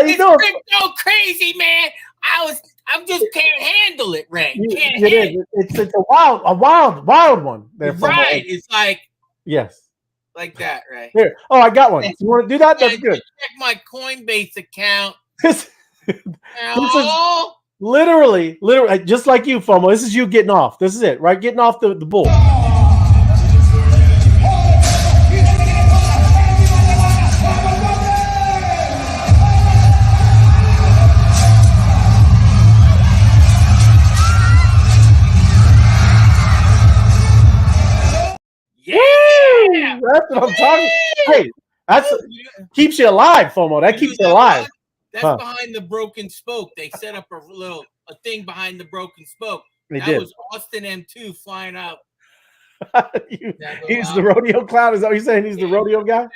you doing? Crypto crazy, man. I'm just can't handle it, Ray. It's a wild one. There, right. It's like yes, like that, Ray. Here. Oh, I got one. You want to do that? That's good. Check my Coinbase account. This is literally just like you, FOMO. This is you getting off. This is it, right? Getting off the bull. Yeah, that's what I'm talking. Hey, that's keeps you alive, FOMO. That keeps you alive. That's behind the broken spoke. They set up a thing behind the broken spoke. That was Austin M2 flying out. He's the rodeo clown. Is that what you're saying? He's the rodeo guy?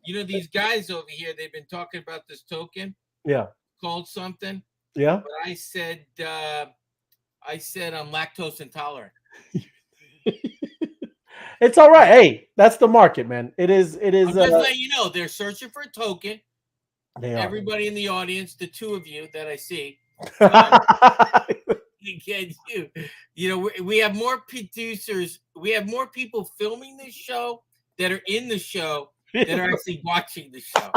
You know, these guys over here, they've been talking about this token. Yeah. Called something. Yeah. But I said I'm lactose intolerant. It's all right. Hey, that's the market, man. It is. I'm just letting you know, they're searching for a token. Everybody in the audience, the two of you that I see, you know, we have more producers. We have more people filming this show that are in the show that are actually watching the show.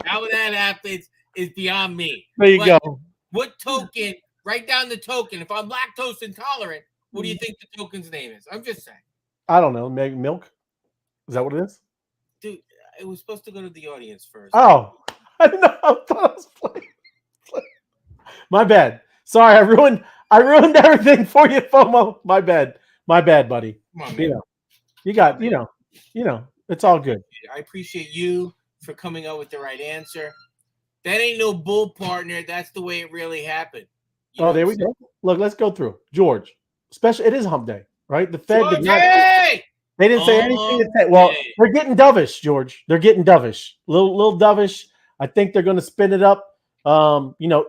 How that happens is beyond me. There you go. What token? Write down the token. If I'm lactose intolerant, what do you think the token's name is? I'm just saying. I don't know. Maybe milk. Is that what it is? Dude, it was supposed to go to the audience first. Oh, I didn't know. I thought I was playing. My bad. Sorry, I ruined everything for you, FOMO. My bad, buddy. Come on, man. You got, it's all good. I appreciate you for coming up with the right answer. That ain't no bull, partner. That's the way it really happened. There we go. Look, let's go through. George, it is hump day, right? The Fed did not. They didn't say anything to say. Well, they're getting dovish, George. They're getting dovish. Little dovish. I think they're going to spin it up.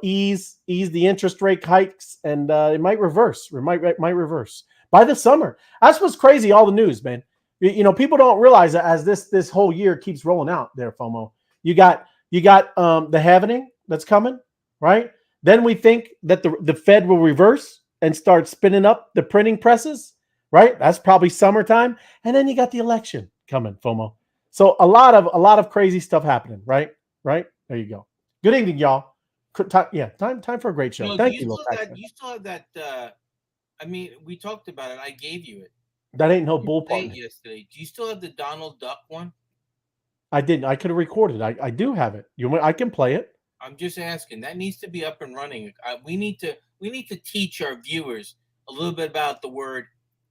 Ease the interest rate hikes, and it might reverse. It might reverse by the summer. That's what's crazy. All the news, man. People don't realize that as this whole year keeps rolling out. There, FOMO. You got the halvening that's coming, right? Then we think that the Fed will reverse and start spinning up the printing presses, right? That's probably summertime, and then you got the election coming, FOMO. So a lot of crazy stuff happening, right? Right there, you go. Good evening, y'all. Time for a great show. Thank you. You still have that. We talked about it. I gave you it. That ain't no bull part. Yesterday. Do you still have the Donald Duck one? I didn't. I could have recorded. I do have it. I can play it. I'm just asking. That needs to be up and running. We need to teach our viewers a little bit about the word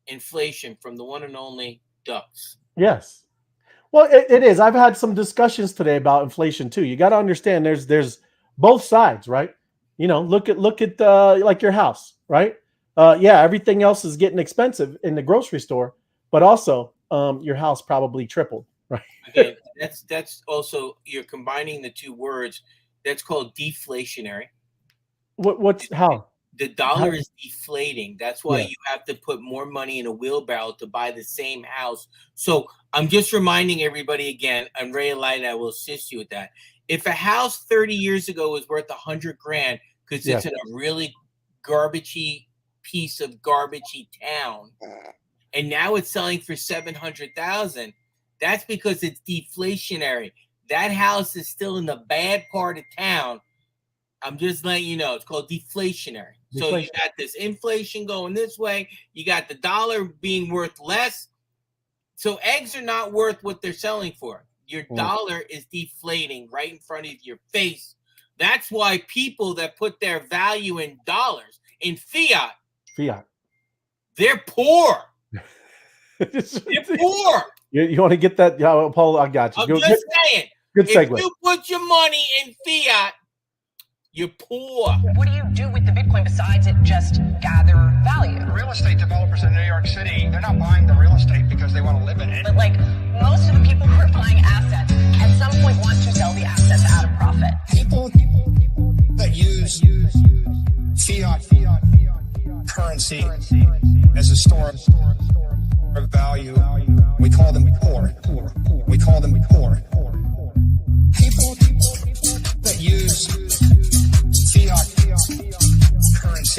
inflation from the one and only Ducks. Yes. Well, it is. I've had some discussions today about inflation too. You got to understand there's both sides, right? Look at like your house, right? Everything else is getting expensive in the grocery store, but also your house probably tripled, right? Again, that's also, you're combining the two words. That's called deflationary. How? The dollar is deflating. That's why you have to put more money in a wheelbarrow to buy the same house. So I'm just reminding everybody again, and Ray Light, I will assist you with that. If a house 30 years ago was worth $100,000 because it's in a really garbagey piece of garbagey town, and now it's selling for $700,000, that's because it's deflationary. That house is still in the bad part of town. I'm just letting you know, it's called deflationary. So you got this inflation going this way. You got the dollar being worth less. So eggs are not worth what they're selling for. Your dollar is deflating right in front of your face. That's why people that put their value in dollars, in fiat, they're poor. They're poor. You want to get that? Yeah, Paul, I got you. I'm just saying. Good segue. If you put your money in fiat, you're poor. What do you do with the Bitcoin besides it just gather value? Real estate developers in New York City, they're not buying the real estate because they want to live in it. But most of the people who are buying assets at some point want to sell the assets at a profit. People that use fiat currency as a store of value, we call them poor. We call them poor. People that use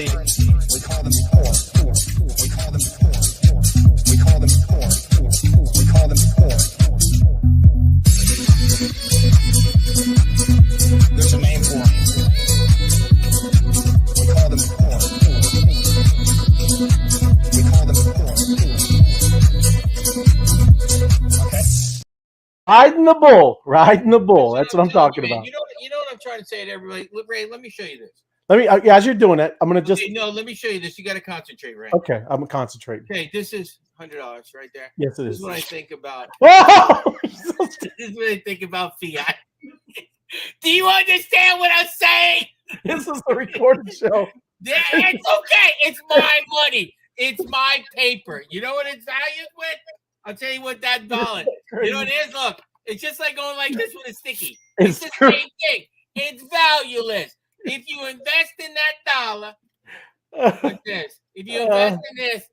currency. We call them poor. We call them poor. We call them poor. We call them poor. There's a name for them. We call them poor. We call them poor. Okay. Riding the bull. Riding the bull. That's what I'm talking about. You know what I'm trying to say to everybody? Look, Ray, let me show you this. Let me, as you're doing it, I'm going to just. Okay, no, let me show you this. You got to concentrate, Ray. Okay, I'm concentrating. Okay, this is $100 right there. Yes, it This is. is what I think about. Oh! This is what I think about fiat. Do you understand what I'm saying? This is the recorded show. Yeah, it's okay. It's my money. It's my paper. You know what it's valued with? I'll tell you what that dollar. You know what it is? Look, it's just like going like this with a sticky. It's the true. same thing. It's valueless. If you invest in that dollar, like this. If you invest in this,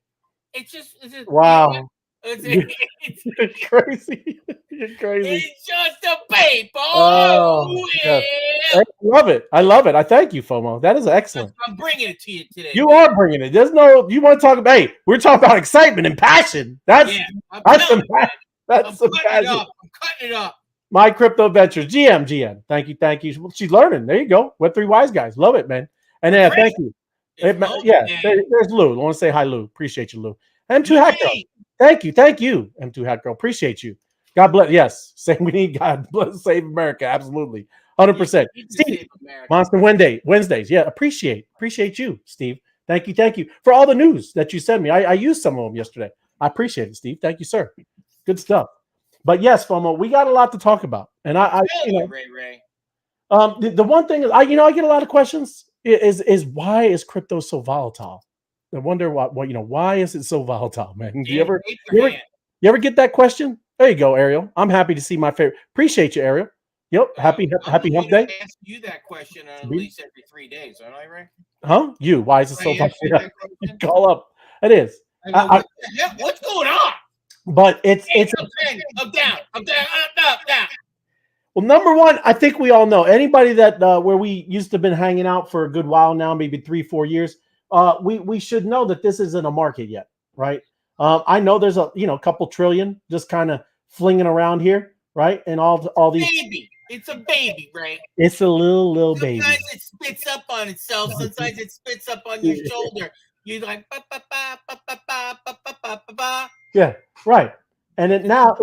it's just Wow. You're You're crazy. You're crazy. It's just a paper. Oh, yes. I love it. I love it. I thank you, FOMO. That is excellent. I'm bringing it to you today. You are bringing it. There's no. You want to talk about? Hey, we're talking about excitement and passion. That's some passion. That's some passion. I'm cutting it up. My crypto ventures, GM. Thank you. She's learning. There you go. Web3 wise guys, love it, man. And yeah, thank you. There's Lou. I want to say hi, Lou. Appreciate you, Lou. M2 Hack Girl. Thank you. M2 Hack Girl. Appreciate you. God bless. Yes, saying we need God bless, save America. Absolutely, 100%. Steve, Monster Wednesdays. Yeah, appreciate you, Steve. Thank you for all the news that you send me. I used some of them yesterday. I appreciate it, Steve. Thank you, sir. Good stuff. But yes, FOMO, we got a lot to talk about, and Ray. The one thing is, I get a lot of questions is why is crypto so volatile? I wonder why is it so volatile, man? Do you ever get that question? There you go, Ariel. I'm happy to see my favorite. Appreciate you, Ariel. Yep. Happy hump day. I ask you that question at least every 3 days, aren't I, Ray? Huh? You? Why is it so volatile? Call up. It is. What's going on? But it's I'm down. Down. Well, number one, I think we all know anybody that where we used to have been hanging out for a good while now, maybe 3-4 years. We should know that this isn't a market yet, right? I know there's a couple trillion just kind of flinging around here, right? And all these. Baby. It's a baby, right? It's a little baby. Sometimes it spits up on itself. Sometimes it spits up on your shoulder. You're like ba ba ba ba ba ba ba ba ba ba. Yeah, right. And now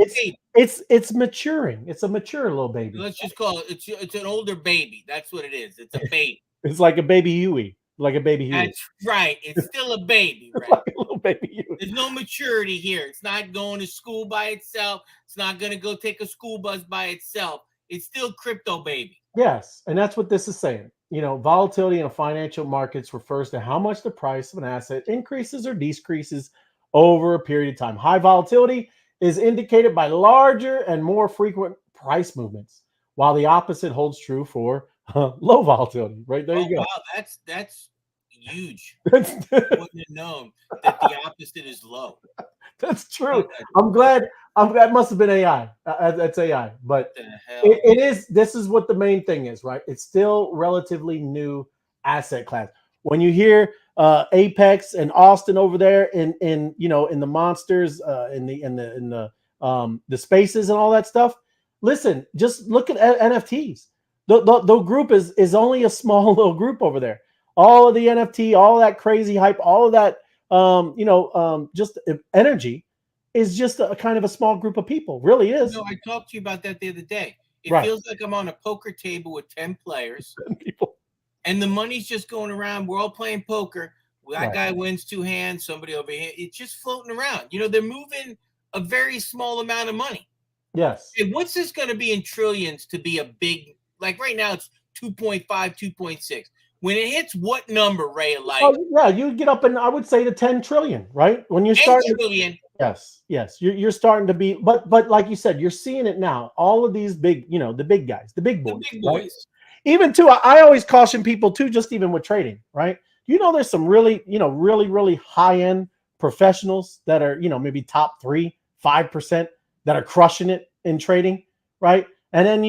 it's maturing. It's a mature little baby. Let's just call it. It's an older baby. That's what it is. It's a baby. It's like a baby Huey. That's right. It's still a baby, right? Like a little baby Huey. There's no maturity here. It's not going to school by itself. It's not going to go take a school bus by itself. It's still crypto baby. Yes, and that's what this is saying. Volatility in financial markets refers to how much the price of an asset increases or decreases over a period of time. High volatility is indicated by larger and more frequent price movements, while the opposite holds true for low volatility. Right there, you go. Wow, that's huge. I wouldn't have known that the opposite is low. That's true. I'm glad. That must have been AI. That's AI. But it is. This is what the main thing is, right? It's still relatively new asset class. When you hear Apex and Austin over there in the monsters, in the spaces and all that stuff, listen, just look at NFTs. The group is only a small little group over there. All of the NFT, all that crazy hype, all of that just energy is just a kind of a small group of people. Really is. I talked to you about that the other day. It feels like I'm on a poker table with 10 players. 10 people. And the money's just going around. We're all playing poker. That guy wins 2 hands. Somebody over here. It's just floating around. They're moving a very small amount of money. Yes. And what's this going to be in trillions to be a big, like right now it's 2.5, 2.6. When it hits what number, Ray? You get up in, I would say, to 10 trillion, right? When you start 10 trillion. Yes. You're starting to be, but like you said, you're seeing it now. All of these big, the big guys, the big boys. Right? Even too, I always caution people too, just even with trading, right? There's some really, really high-end professionals that are, maybe top 3, 5% that are crushing it in trading, right? And then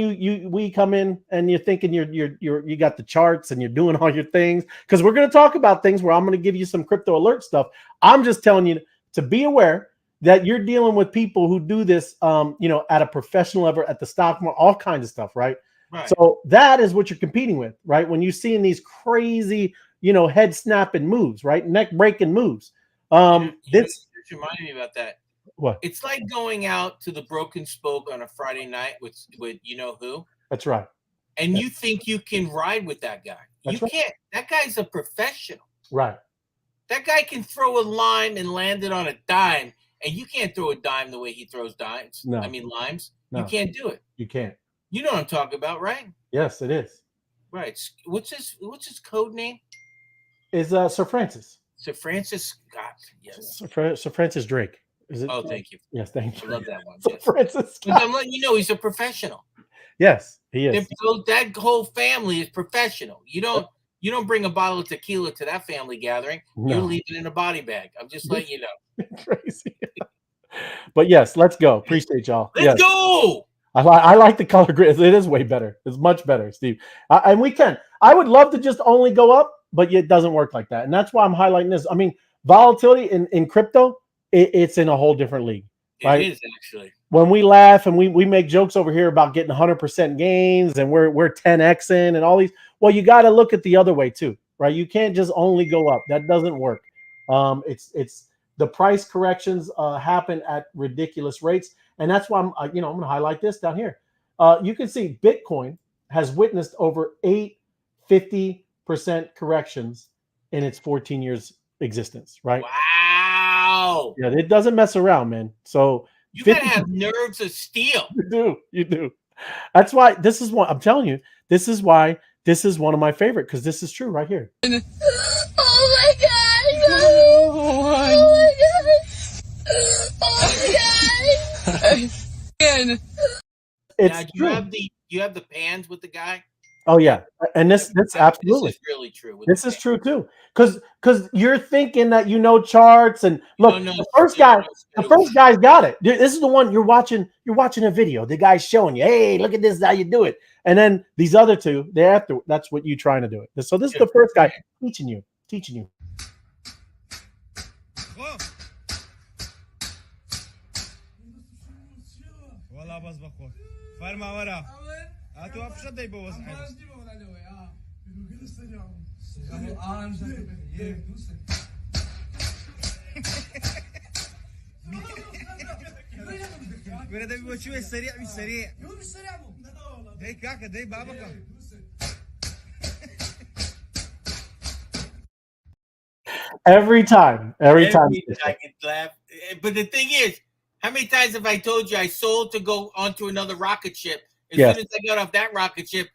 we come in and you're thinking you got the charts and you're doing all your things, because we're going to talk about things where I'm going to give you some crypto alert stuff. I'm just telling you to be aware that you're dealing with people who do this, at a professional level, at the stock market, all kinds of stuff, right? Right. So that is what you're competing with, right? When you're seeing these crazy, head snapping moves, right? Neck breaking moves. This reminded me about that. What? It's like going out to the Broken Spoke on a Friday night with you know who. That's right. And you think you can ride with that guy. You can't. That guy's a professional. Right. That guy can throw a lime and land it on a dime, and you can't throw a dime the way he throws dimes. No. I mean limes. No. You can't do it. You can't. You know what I'm talking about, right? Yes, it is. Right. What's his code name? Is Sir Francis. Sir Francis Scott. Yes. Sir Francis Drake. Is it? Oh, thank you. Yes, thank you. I love that one. Sir Yes. Francis Scott. I'm letting you know he's a professional. Yes, he is. That whole family is professional. You don't bring a bottle of tequila to that family gathering. No. You leave it in a body bag. I'm just letting you know. Crazy. But yes, let's go. Appreciate y'all. Let's go. I like the color grid. It is way better. It's much better, Steve. And we can. I would love to just only go up, but it doesn't work like that. And that's why I'm highlighting this. I mean, volatility in crypto, it's in a whole different league. Right? It is actually. When we laugh and we make jokes over here about getting 100% gains and we're 10xing and all these, well, you got to look at the other way too, right? You can't just only go up. That doesn't work. It's the price corrections happen at ridiculous rates, and that's why I'm going to highlight this down here. You can see Bitcoin has witnessed over 50% corrections in its 14 years existence, right? Wow. Yeah, it doesn't mess around, man. So you gotta have nerves of steel. You do. That's why this is what I'm telling you. This is why this is one of my favorite, because this is true right here. Oh my god! Oh my god! Oh my god! It's now, do you have the pans with the guy? Oh yeah, and this absolutely. This is really true. This is true too, because you're thinking that charts and look. The first guy's got it. This is the one you're watching. You're watching a video. The guy's showing you, hey, look at this, how you do it. And then these other two, that's what you're trying to do it. So this is the first guy teaching you. Every time. I could laugh. But the thing is, how many times have I told you I sold to go onto another rocket ship? As soon as I got off that rocket ship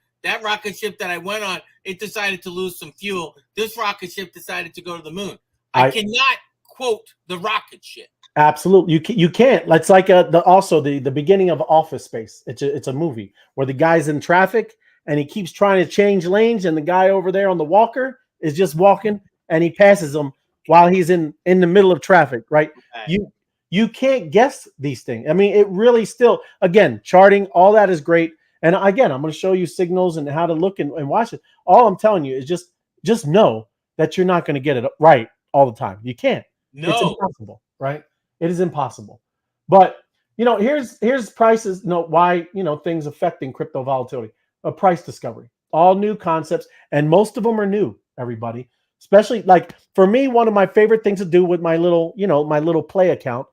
that I went on, it decided to lose some fuel. This rocket ship decided to go to the moon. I cannot quote the rocket ship. Absolutely, you can't. It's like the beginning of Office Space. It's a movie where the guy's in traffic and he keeps trying to change lanes, and the guy over there on the walker is just walking, and he passes him while he's in the middle of traffic. Right? You can't guess these things. I mean, it really still, again, charting, all that is great. And again, I'm going to show you signals and how to look and watch it. All I'm telling you is just know that you're not going to get it right all the time. You can't. No. It's impossible, right? It is impossible. But, here's prices, why, things affecting crypto volatility. A price discovery. All new concepts, and most of them are new, everybody. Especially, like, for me, one of my favorite things to do with my little, my little play account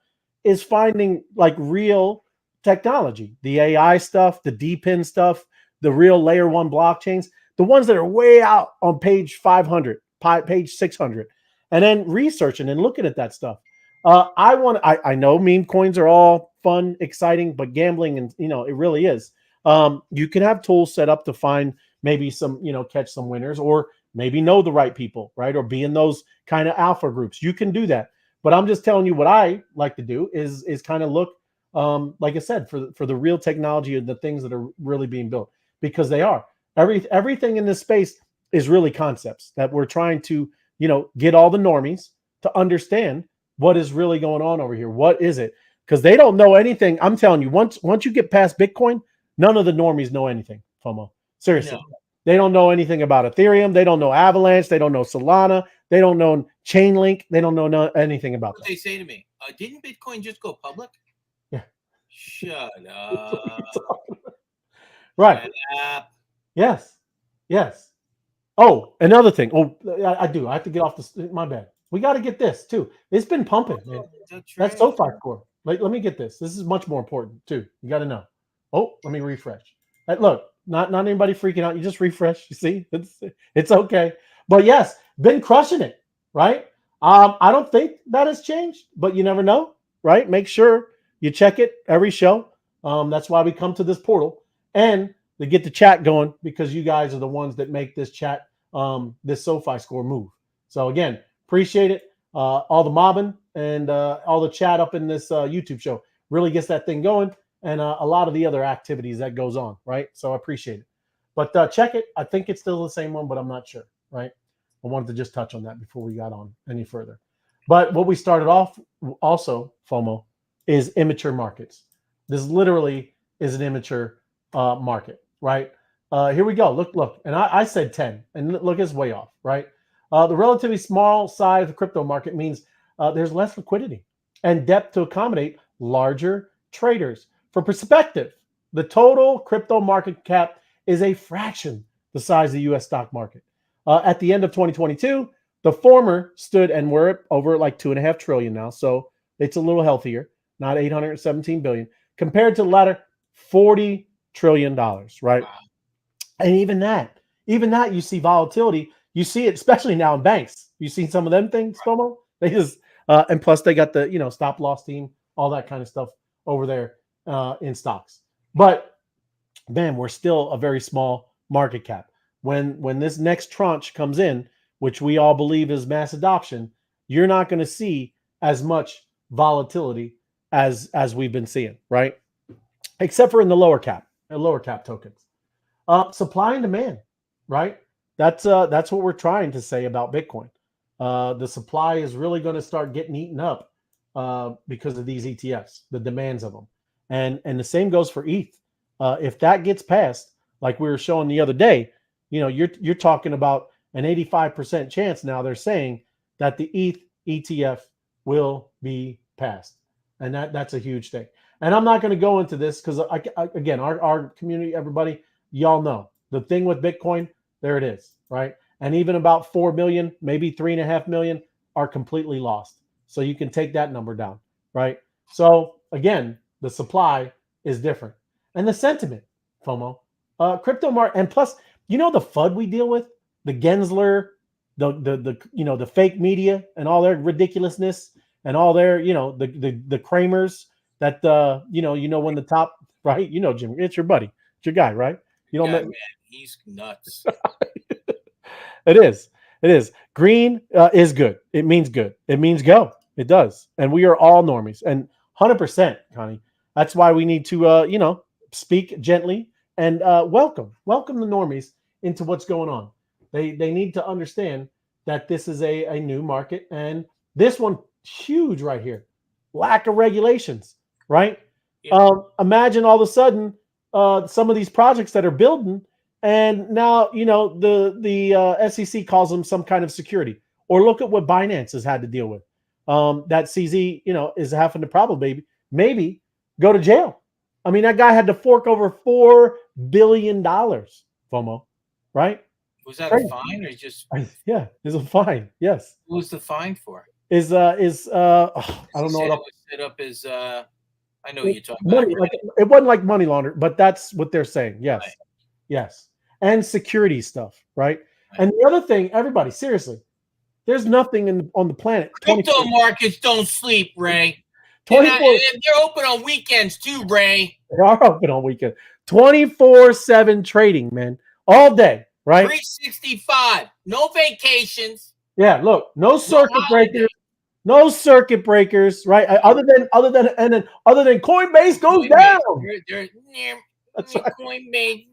is finding, like, real technology, the AI stuff, the DPIN stuff, the real layer 1 blockchains, the ones that are way out on page 500, page 600, and then researching and looking at that stuff. I know meme coins are all fun, exciting, but gambling, and it really is. You can have tools set up to find maybe some, catch some winners, or maybe know the right people, right? Or be in those kind of alpha groups. You can do that. But I'm just telling you what I like to do is kind of look, like I said, for the real technology and the things that are really being built, because they are. Everything in this space is really concepts that we're trying to, get all the normies to understand what is really going on over here. What is it? Because they don't know anything. I'm telling you, once you get past Bitcoin, None of the normies know anything, FOMO. Seriously. No. They don't know anything about Ethereum. They don't know Avalanche. They don't know Solana. They don't know Chainlink. They don't know anything about What they say to me, didn't Bitcoin just go public? Yeah. Shut up. Right. Shut up. Yes. Yes. Oh, another thing. Oh, I do. I have to get off this. My bad. We got to get this too. It's been pumping, man. That's SoFi Core. Let me get this. This is much more important too. You got to know. Oh, let me refresh. Look, not anybody freaking out. You just refresh. You see, it's okay. But yes, been crushing it, right? I don't think that has changed, but you never know, right? Make sure you check it every show. That's why we come to this portal and to get the chat going, because you guys are the ones that make this chat, this SoFi Score move. So again, appreciate it. All the mobbing and all the chat up in this YouTube show really gets that thing going, and a lot of the other activities that goes on, right? So I appreciate it. But check it. I think it's still the same one, but I'm not sure, right? I wanted to just touch on that before we got on any further. But what we started off also, FOMO, is immature markets. This literally is an immature market, right? Here we go. Look. And I said 10, and look, it's way off, right? The relatively small size of the crypto market means there's less liquidity and depth to accommodate larger traders. For perspective, the total crypto market cap is a fraction the size of the U.S. stock market. At the end of 2022, the former stood, and we're over like 2.5 trillion now, so it's a little healthier, not 817 billion, compared to the latter $40 trillion, right? Wow. And even that, you see volatility. You see it, especially now in banks. You seen some of them things, FOMO? They just, and plus they got the, stop loss team, all that kind of stuff over there in stocks. But man, we're still a very small market cap. When this next tranche comes in, which we all believe is mass adoption, you're not going to see as much volatility as we've been seeing, right? Except for in the lower cap tokens. Supply and demand, right? That's what we're trying to say about Bitcoin. The supply is really going to start getting eaten up because of these ETFs, the demands of them, and the same goes for ETH. If that gets passed, like we were showing the other day, you're talking about an 85% chance now. They're saying that the ETH ETF will be passed, and that's a huge thing. And I'm not going to go into this because again, our community, everybody, y'all know the thing with Bitcoin. There it is, right? And even about 4 million, maybe 3.5 million are completely lost. So you can take that number down, right? So again, the supply is different. And the sentiment, FOMO, crypto market, and plus, the FUD we deal with, the Gensler, the fake media and all their ridiculousness and all their, the Kramers that, when the top, right? Jim, it's your buddy, it's your guy, right? Man, he's nuts. It is. Green is good. It means good. It means go. It does. And we are all normies. And 100%, Connie. That's why we need to, speak gently and welcome the normies into what's going on. They need to understand that this is a new market. And this one, huge right here. Lack of regulations, right? Yeah. Imagine all of a sudden some of these projects that are building, and now, the SEC calls them some kind of security. Or look at what Binance has had to deal with. That CZ, is having to probably maybe go to jail. I mean, that guy had to fork over $4 billion, FOMO, right? Was that a fine or just? Yeah, it's a fine. Yes. What was the fine for? I don't know. It was set up as I know what you're talking about. Money, it wasn't like money laundering, but that's what they're saying. Yes. Right. Yes. And security stuff, right? And the other thing, everybody, seriously, there's nothing on the planet. Crypto markets don't sleep, Ray. They're open on weekends too, Ray. They are open on weekends. 24/7 trading, man, all day, right? 365, no vacations. Yeah, look, no circuit breakers. No circuit breakers, right? Other than Coinbase goes down. That's right. Coinbase.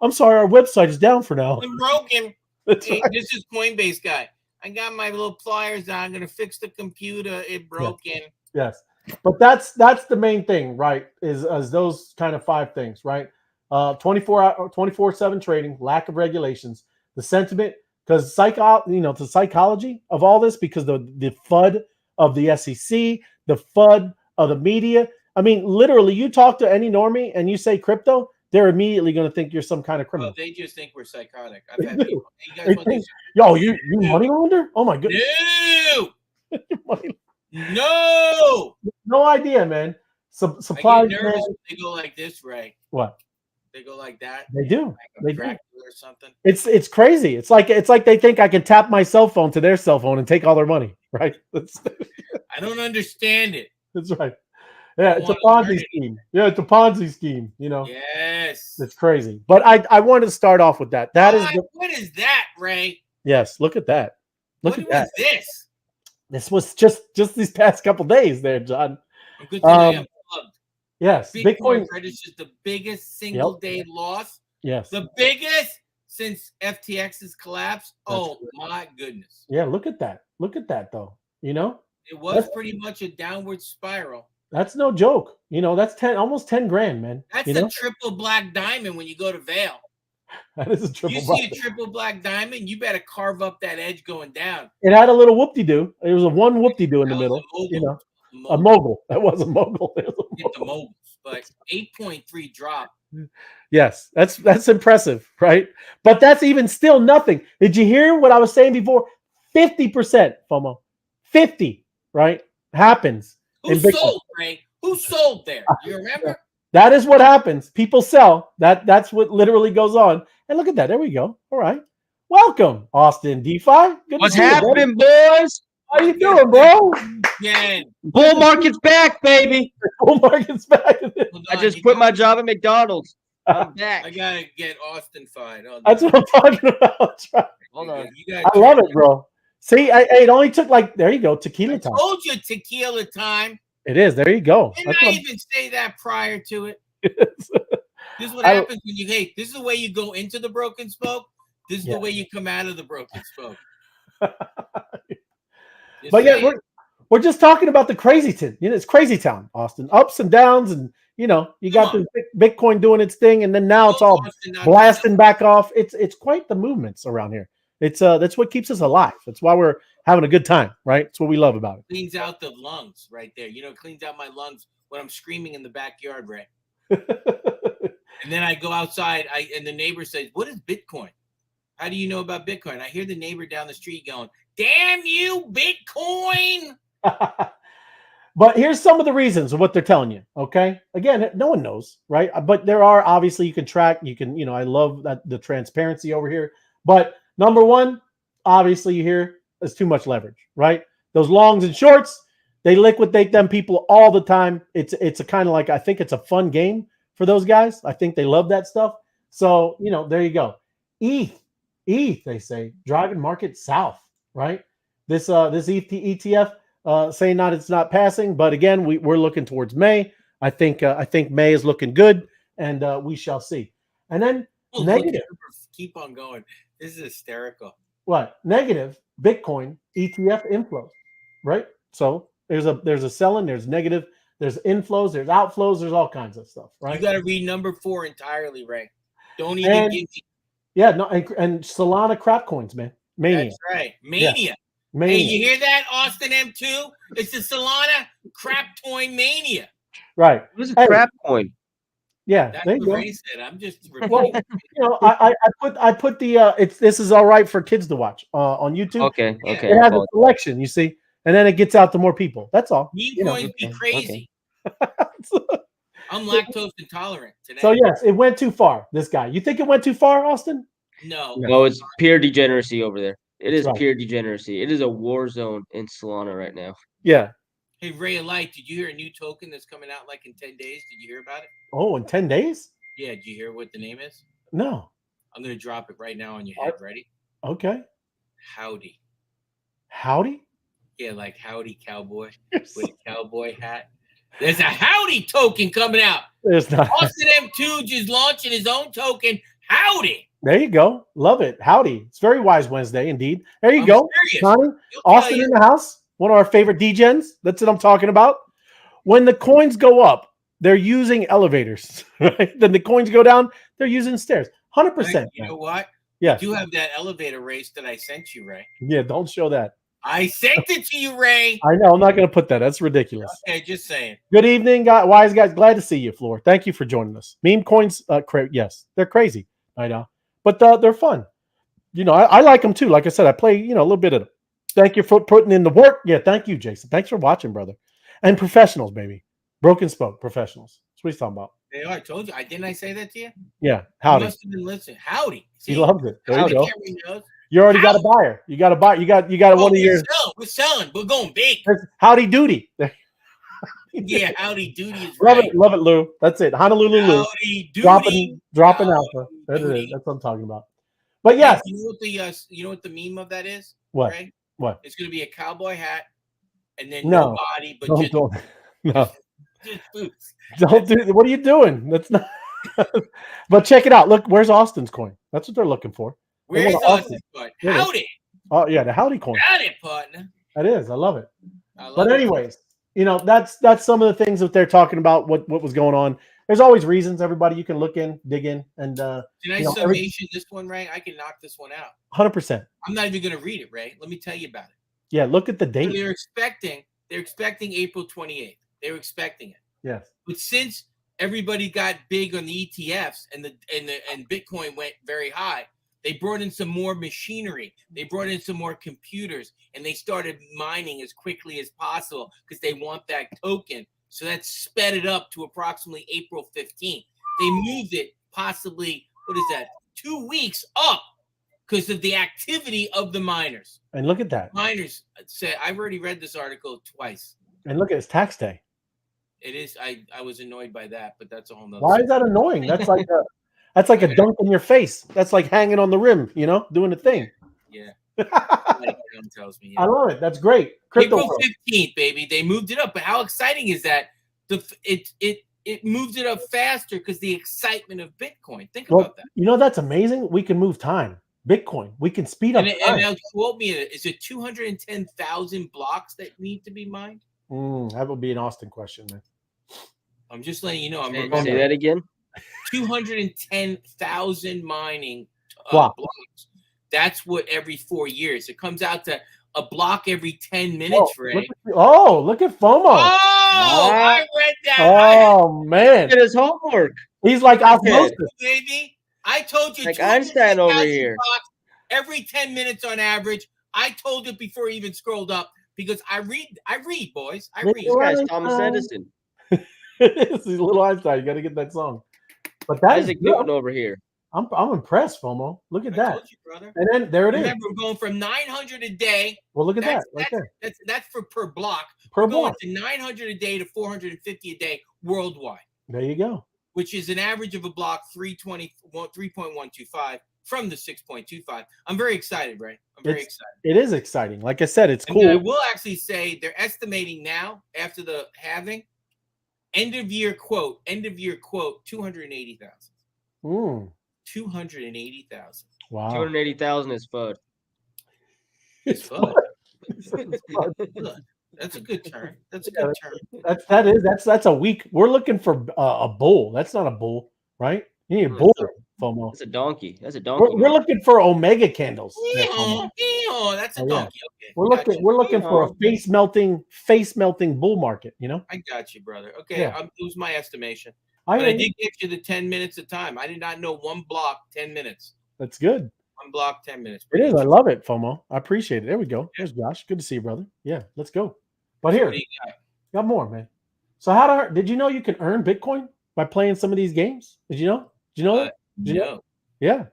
I'm sorry. Our website is down for now. I'm broken. Hey, right. This is Coinbase guy. I got my little pliers on. I'm gonna fix the computer. It broken. Yes. But that's the main thing, right? Is those kind of 5 things, right? 24/7 trading, lack of regulations, the sentiment, because the psychology of all this, because the FUD of the SEC, the FUD of the media. I mean, literally, you talk to any normie and you say crypto, they're immediately going to think you're some kind of criminal. They just think we're psychotic. They I've had do. people. Hey, you guys They want think, this? yo, you money launderer? Oh my goodness. No. No idea, man. I get nervous man. when they go like this, Ray. What? They go like that. They do. Like They Dracula do. or something. It's crazy. It's like they think I can tap my cell phone to their cell phone and take all their money, right? I don't understand it. That's right. Yeah, it's a Ponzi scheme. Yeah, it's a Ponzi scheme. You know. Yes. It's crazy. But I wanted to start off with that. What is that, Ray? Yes. Look at that. Look at that. What was this? This was just these past couple days there, John. Good thing I am plugged. Yes. Bitcoin registers the biggest single day loss. Yes. The biggest since FTX's collapse. That's my goodness. Yeah, look at that. Look at that though. You know? It was pretty much a downward spiral. That's no joke. You know, that's almost 10 grand, man. That's a triple black diamond when you go to Vail. That is a triple black. You see a triple black diamond, you better carve up that edge going down. It had a little whoop-de-doo. It was a one whoop-de-doo in the middle. You know, a mogul. That was a mogul. Get the moguls, but 8.3 drop. Yes, that's impressive, right? But that's even still nothing. Did you hear what I was saying before? 50%, FOMO. 50, right? Happens. Who sold, Ray? Who sold there? You remember? That is what happens. People sell. That's what literally goes on. And look at that. There we go. All right. Welcome, Austin DeFi. Good What's happening, boys? How you doing, bro? Yeah. Bull market's back, baby. Bull market's back. I just quit my job at McDonald's. I'm back. I gotta get Austin fired. That's what I'm talking about. Hold on. I love it, bro. See, it only took there you go, tequila time. I told you tequila time. It is. There you go. Didn't I even say that prior to it? This is what happens when you hate. This is the way you go into the broken spoke. This is the way you come out of the broken spoke. But yeah, we're just talking about the crazy town. You know, it's crazy town, Austin. Ups and downs, and you got the Bitcoin doing its thing, and then now it's all blasting back off. It's quite the movements around here. It's that's what keeps us alive. That's why we're having a good time, right? That's what we love about it. Cleans out the lungs right there. It cleans out my lungs when I'm screaming in the backyard, Ray. And then I go outside, and the neighbor says, "What is Bitcoin? How do you know about Bitcoin?" I hear the neighbor down the street going, "Damn you, Bitcoin!" But here's some of the reasons of what they're telling you. Okay, again, no one knows, right? But there are obviously you can track. You can, I love that the transparency over here. But number one, obviously, you hear is too much leverage, right? Those longs and shorts, they liquidate them people all the time. It's a kind of like, I think it's a fun game for those guys. I think they love that stuff. So, there you go. ETH, they say, driving market south, right? This ETH ETF saying it's not passing, but again, we're looking towards May. I think May is looking good, and we shall see. And then negative. Keep on going. This is hysterical. What? Negative Bitcoin ETF inflows, right? So there's a selling, there's negative, there's inflows, there's outflows, there's all kinds of stuff, right? You got to read number 4 entirely, Ray. Don't even give me. Yeah, no, and Solana crap coins, man. Mania. That's right. Mania. Yeah. Mania. Hey, you hear that, Austin M2? It's the Solana crap coin mania. Right. What is a crap coin? Yeah, that's there you what go. Ray said. I'm just repeating. I put the this is all right for kids to watch on YouTube. Okay. It has a selection, you see, and then it gets out to more people. That's all. Meme coins be crazy. I'm lactose intolerant today. So yes, it went too far. This guy. You think it went too far, Austin? No, it's pure degeneracy over there. It is pure degeneracy. It is a war zone in Solana right now. Yeah. Hey, Ray of Light, did you hear a new token that's coming out like in 10 days? Did you hear about it? Oh, in 10 days? Yeah, did you hear what the name is? No. I'm going to drop it right now on your head. Ready? Okay. Howdy. Howdy? Yeah, like howdy cowboy with a cowboy hat. There's a howdy token coming out. There's not. Austin M2 just launching his own token. Howdy. There you go. Love it. Howdy. It's very wise Wednesday indeed. There you go. Connie, Austin in the house. One of our favorite degens. That's what I'm talking about. when the coins go up, they're using elevators, right? Then the coins go down, they're using stairs. 100%. You know what? Yeah. You do have that elevator race that I sent you, Ray. Yeah, don't show that. I sent it to you, Ray. I know. I'm not going to put that. That's ridiculous. Okay, just saying. Good evening, guys. Wise guys. Glad to see you, Floor. Thank you for joining us. Meme coins, yes, they're crazy. I know, but they're fun. You know, I like them too. Like I said, I play, a little bit of them. Thank you for putting in the work. Yeah, thank you, Jason. Thanks for watching, brother. And professionals, baby. Broken spoke, professionals. That's what he's talking about. They are. I told you. Didn't I say that to you? Yeah. Howdy. You must have been listening. Howdy. See, he loves it. There you go. Knows. You already got a buyer. You got a buyer. You got one of your. We're selling. We're going big. Howdy doody. Yeah, howdy doody is love right. it, love it, Lou. That's it. Honolulu Lou. Howdy doody. Dropping alpha. That it is. That's what I'm talking about. But yes. You know what the meme of that is? What? Right? What? It's going to be a cowboy hat, and then no body, but don't. No. Just boots. Don't do. What are you doing? That's not. But check it out. Look, where's Austin's coin? That's what they're looking for. Where's Austin's coin? Howdy. Oh yeah, the howdy coin. Howdy, partner. That is. I love it. But anyways, that's some of the things that they're talking about. What was going on? There's always reasons. Everybody, you can look in, dig in, and Can I summation this one, Ray? I can knock this one out. 100%. I'm not even going to read it, Ray. Let me tell you about it. Yeah, look at the date. So they're expecting April 28th. They were expecting it. Yes. But since everybody got big on the ETFs and Bitcoin went very high, they brought in some more machinery. They brought in some more computers, and they started mining as quickly as possible because they want that token. So that sped it up to approximately April 15th. They moved it possibly, 2 weeks up because of the activity of the miners. And look at that. Miners say, I've already read this article twice. And look at it's tax day. It is. I was annoyed by that, but that's a whole nother. Why is that annoying? That's like a dunk in your face. That's like hanging on the rim, doing the thing. Yeah. Tells me, I love it. That's great. April 15th, baby. They moved it up. But how exciting is that? It moved it up faster because the excitement of Bitcoin. Think about that. That's amazing. We can move time. Bitcoin. We can speed up time. And now quote me, is it 210,000 blocks that need to be mined? That would be an Austin question, man. I'm just letting you know. I'm going to say that again. 210,000 mining blocks. That's what every 4 years. It comes out to a block every 10 minutes, Ray. Look at FOMO. I read that. Oh, man. Look at his homework. He's like osmosis. Baby, I told you. Like Einstein over here. Every 10 minutes on average. I told it before he even scrolled up because I read, boys. I read. This guy's Thomas Edison. He's a little Einstein. You got to get that song. But that Isaac Newton over here. I'm impressed, FOMO. Look at that. Told you, brother. And then there it is. Remember, we're going from 900 a day. Well, look at that right there. That's for per block. Per block. Going to 900 a day to 450 a day worldwide. There you go. Which is an average of a block 3.125 from the 6.25. I'm very excited, Ray. I'm very excited. It is exciting. Like I said, it's cool. I will actually say they're estimating now after the halving, end of year quote, 280,000. 280,000. Wow. 280,000 is FUD. It's FUD. That's a good term. That's a good term. That's a week. We're looking for a bull. That's not a bull, right? You need a bull, FOMO. That's a donkey. That's a donkey. We're looking for omega candles. That's a donkey. Okay. We're looking for a face melting bull market. I got you, brother. Okay, Yeah. It was my estimation. But I did get you the 10 minutes of time. I did not know one block 10 minutes. That's good. One block 10 minutes. It is. I love it, FOMO. I appreciate it. There we go. There's Josh. Good to see you, brother. Yeah, let's go. But here, got more, man. So did you know you can earn Bitcoin by playing some of these games? Did you know? Did you know that? Did you know? Yeah.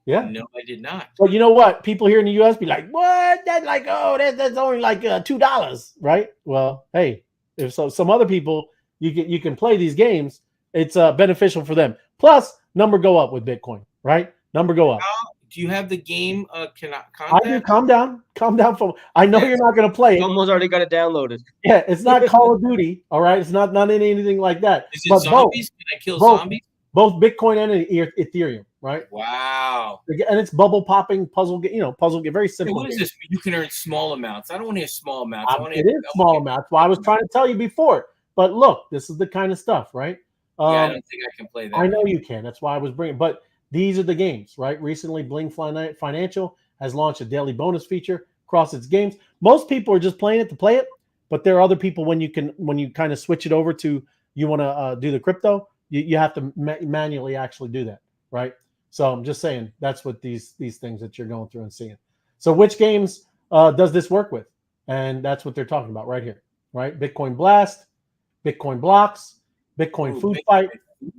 No, I did not. Well, you know what? People here in the U.S. be like, "What? That's like, that's only like $2, right?" Well, hey, if some other people you can play these games, it's beneficial for them. Plus, number go up with Bitcoin, right? Number go up. Do you have the game? I do. Calm down. I know you're not going to play it. Almost already got it downloaded. Yeah, it's not Call of Duty. All right, it's not anything like that. Is it zombies? Can I kill zombies? Both Bitcoin and Ethereum, right? Wow. And it's bubble popping puzzle game. Very simple. What is this? You can earn small amounts. I don't want to hear small amounts. It is small amounts. Well, I was trying to tell you before. But look, this is the kind of stuff, right? Yeah, I don't think I can play that. I know you can. That's why I was bringing. But these are the games, right? Recently, Bling Financial has launched a daily bonus feature across its games. Most people are just playing it to play it, but there are other people when you kind of switch it over to you want to do the crypto, you have to manually actually do that, right? So I'm just saying that's what these things that you're going through and seeing. So which games does this work with? And that's what they're talking about right here, right? Bitcoin Blast, Bitcoin Blocks, Bitcoin Food Fight,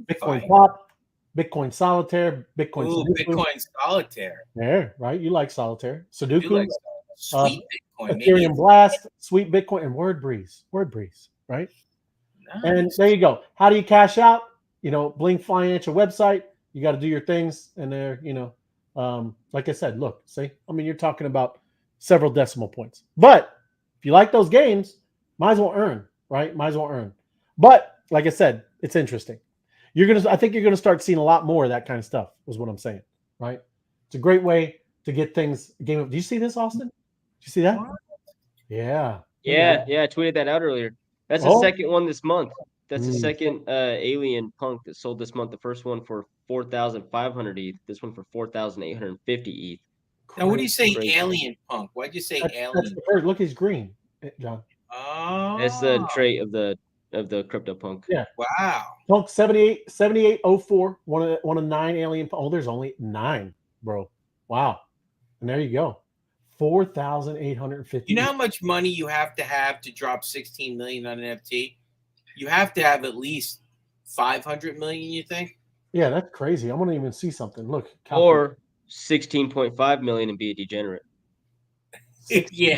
Bitcoin Pop, Bitcoin Solitaire, Bitcoin Sudoku. Bitcoin Solitaire. There, right? You like Solitaire. Sudoku, like Sweet Bitcoin. Ethereum Blast, Sweet Bitcoin, and WordBreeze, right? Nice. And there you go. How do you cash out? Bling Financial website. You got to do your things, and there, like I said, look, see, I mean, you're talking about several decimal points. But if you like those games, might as well earn, right? Might as well earn. But like I said, it's interesting. I think you're gonna start seeing a lot more of that kind of stuff, is what I'm saying, right? It's a great way to get things. Do you see this, Austin? Did you see that? Yeah. Yeah. I tweeted that out earlier. That's the second one this month. That's the second alien punk that sold this month. The first one for 4,500 ETH. This one for 4,850 ETH. Now, what do you say, alien punk? Why'd you say alien? That's the first. Look, he's green, John. Oh, that's the trait of the crypto punk. Yeah. Wow. Punk 7804. One of 9 alien. Oh, there's only 9, bro. Wow. And there you go. 4,850. You know how much money you have to drop 16 million on an NFT? You have to have at least 500 million, you think? Yeah, that's crazy. I want to even see something. Look. Or 16.5 million and be a degenerate. Yeah,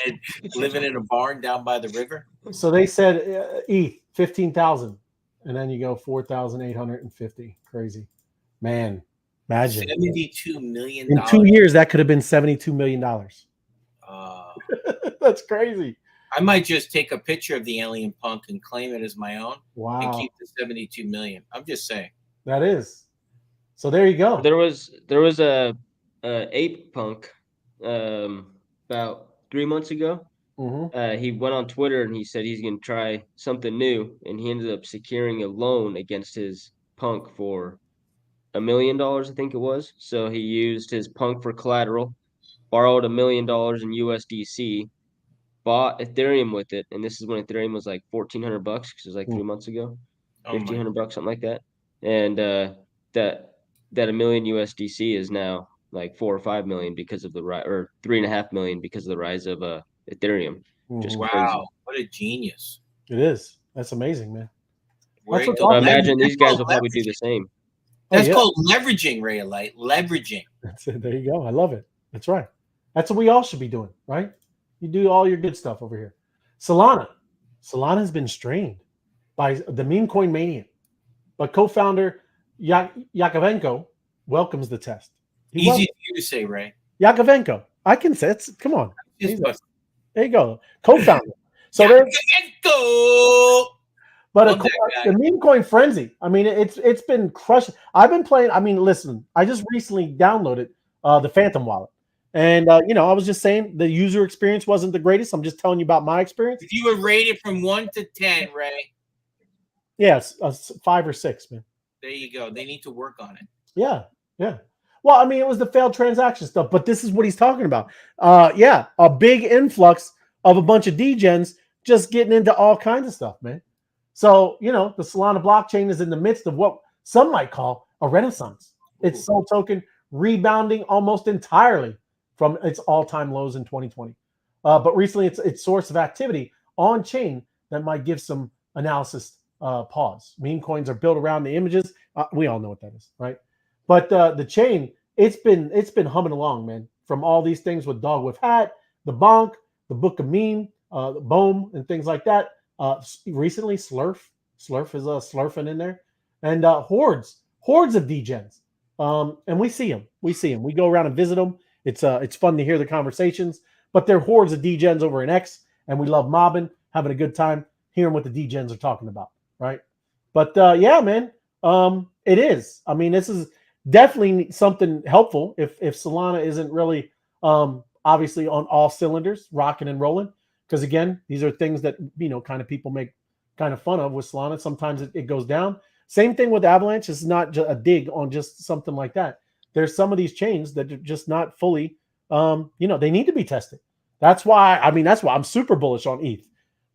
living in a barn down by the river. So they said ETH 15,000, and then you go 4,850. Crazy, man. Imagine $72 million in 2 years. That could have been $72 million. That's crazy. I might just take a picture of the alien punk and claim it as my own. Wow. And keep the 72 million. I'm just saying. That is. So there you go. There was a ape punk about 3 months ago. Mm-hmm. He went on Twitter and he said he's going to try something new, and he ended up securing a loan against his punk for $1 million, I think it was. So he used his punk for collateral, borrowed $1 million in USDC, bought Ethereum with it, and this is when Ethereum was like $1,400 because it was like 3 months ago, $1,500, something like that. And that $1 million USDC is now like 4 or 5 million because of the rise, or 3.5 million because of the rise of Ethereum. Just wow, crazy. what a genius! It is. That's amazing, man. Imagine these guys will probably do the same. That's called leveraging, Ray Light. Leveraging. That's it. There you go. I love it. That's right. That's what we all should be doing, right? You do all your good stuff over here. Solana has been strained by the meme coin mania, but co-founder Yakovenko welcomes the test. Easy for you to say, Ray. Yakovenko. I can say it. Come on. There you go. Co-founder. So there's but the meme coin frenzy. I mean, it's been crushing. I've been playing. I mean, listen, I just recently downloaded the Phantom wallet. And, I was just saying the user experience wasn't the greatest. I'm just telling you about my experience. If you were rated from 1 to 10, Ray. Yes, 5 or 6, man. There you go. They need to work on it. Yeah. Well, I mean, it was the failed transaction stuff, but this is what he's talking about. A big influx of a bunch of degens just getting into all kinds of stuff, man. So, the Solana blockchain is in the midst of what some might call a renaissance. Its Sol token rebounding almost entirely from its all-time lows in 2020. But recently, its source of activity on chain that might give some analysis pause. Meme coins are built around the images. We all know what that is, right? But the chain, it's been humming along, man. From all these things with Dog with Hat, the Bonk, the Book of Meme, the Bohm, and things like that. Recently, Slurf is slurfing in there, and hordes of degens. And we see them. We go around and visit them. It's fun to hear the conversations, but they're hordes of degens over in X, and we love mobbing, having a good time, hearing what the degens are talking about, right? But yeah, man, it is. I mean, this is definitely something helpful if Solana isn't really obviously on all cylinders, rocking and rolling, because again, these are things that kind of people make kind of fun of with Solana. Sometimes it goes down. Same thing with Avalanche. It's not just a dig on just something like that. There's some of these chains that are just not fully, they need to be tested. That's why I'm super bullish on ETH.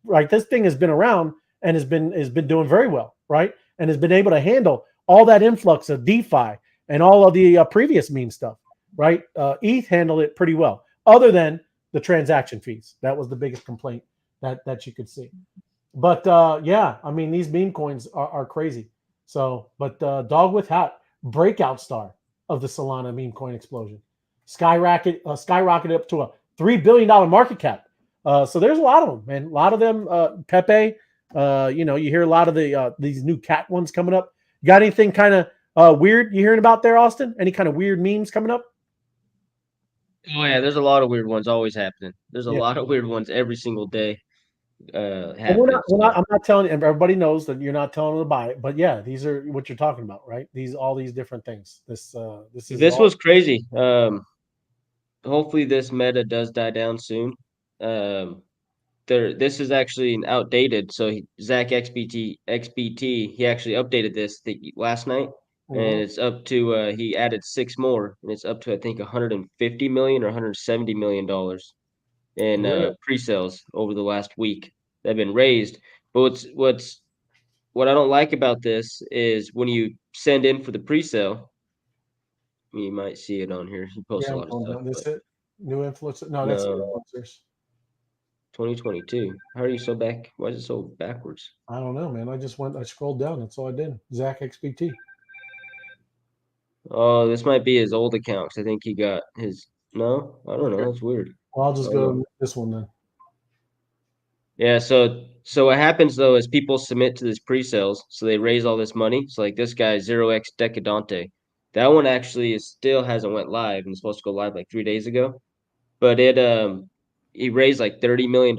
Right, this thing has been around and has been doing very well, right, and has been able to handle all that influx of DeFi and all of the previous meme stuff, right? ETH handled it pretty well, other than the transaction fees. That was the biggest complaint that you could see. But yeah, I mean, these meme coins are crazy. So, but Dog with Hat, breakout star of the Solana meme coin explosion, skyrocketed up to a $3 billion market cap. So there's a lot of them, man. A lot of them, Pepe. You hear a lot of these new cat ones coming up. You got anything kind of weird you hearing about there, Austin? Any kind of weird memes coming up? Oh yeah, there's a lot of weird ones always happening. There's a lot of weird ones every single day. Happening. I'm not telling you. Everybody knows that you're not telling them to buy it, but yeah, these are what you're talking about, right? All these different things. This was crazy. Hopefully this meta does die down soon. This is actually an outdated. So Zach XBT, he actually updated this last night, and it's up to he added 6 more, and it's up to I think 150 million or 170 million dollars in pre-sales over the last week that have been raised. But what I don't like about this is when you send in for the pre-sale, you might see it on here. He posts a lot of stuff. This it? New influencer? No, that's influencers. 2022. How are you so back? Why is it so backwards? I don't know, man. I scrolled down. That's all I did. Zach XBT. Oh, this might be his old account. I think he got his. No, I don't know. That's weird. Well, I'll just go to this one then. Yeah. So what happens though is people submit to this pre-sales, so they raise all this money. So like this guy 0x Decadante, that one actually still hasn't went live and it's supposed to go live like 3 days ago, but he raised like $30 million,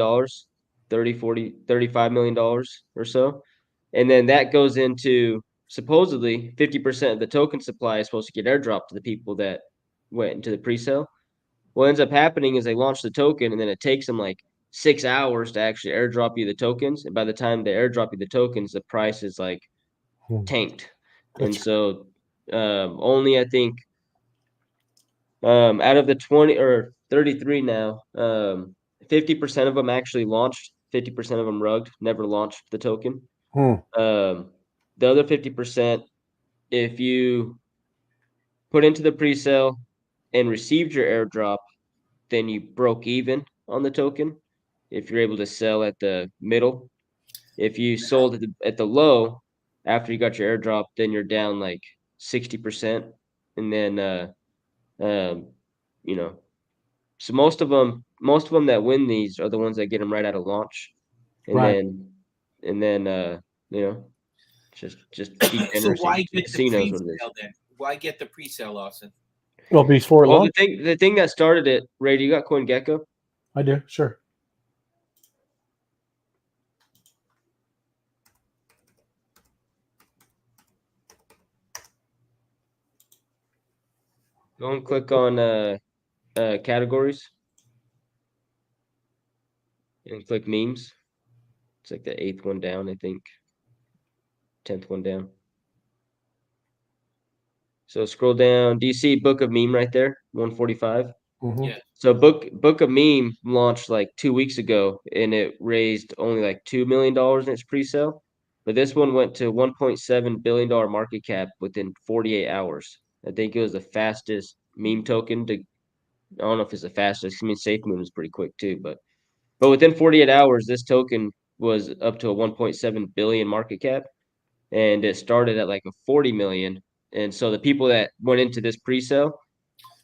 30, 40, $35 million or so. And then that goes into supposedly 50% of the token supply is supposed to get airdropped to the people that went into the pre-sale. What ends up happening is they launch the token and then it takes them like 6 hours to actually airdrop you the tokens. And by the time they airdrop you the tokens, the price is like tanked. And so only I think out of the 20 or 33 now, 50% of them actually launched, 50% of them rugged, never launched the token. The other 50%, if you put into the pre-sale and received your airdrop, then you broke even on the token. If you're able to sell at the middle, if you sold at the low after you got your airdrop, then you're down like 60%. And then, so most of them that win these are the ones that get them right out of launch, and then just be generous. So why get the pre-sale then? Why get the pre-sale, Austin? Well, before long. The thing that started it, Ray, do you got CoinGecko? I do, sure. Go and click on categories and click memes. It's like the 8th one down, I think. 10th one down. So scroll down. Do you see Book of Meme right there? 145. Yeah. So Book of Meme launched like 2 weeks ago, and it raised only like $2 million in its pre-sale. But this one went to $1.7 billion market cap within 48 hours. I think it was the fastest meme token to. I don't know if it's the fastest. I mean, SafeMoon was pretty quick too, but within 48 hours, this token was up to a 1.7 billion market cap, and it started at like a 40 million. And so the people that went into this pre-sale,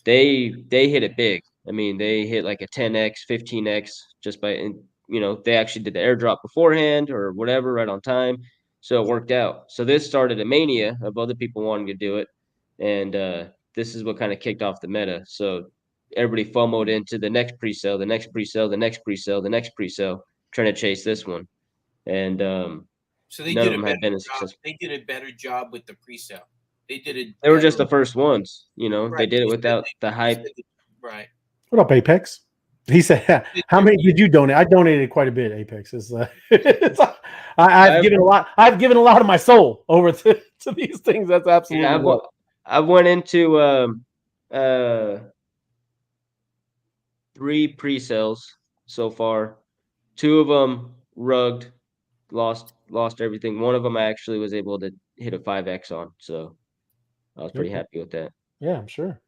they hit it big. I mean, they hit like a 10x, 15x just by, they actually did the airdrop beforehand or whatever right on time. So it worked out. So this started a mania of other people wanting to do it. And this is what kind of kicked off the meta. So everybody FOMO'd into the next pre-sale, the next pre-sale, the next pre-sale, the next pre-sale, trying to chase this one. And so they none did of them have been as successful. They did a better job with the pre-sale. They were just the first ones, Right. They did it without the hype. Right. What up, Apex? He said, "How many did you donate?" I donated quite a bit. Apex is, I've given a lot. I've given a lot of my soul over to these things. That's absolutely right. I went into 3 pre-sales so far. 2 of them rugged, lost everything. One of them I actually was able to hit a 5x on, so I was pretty happy with that. Yeah, I'm sure.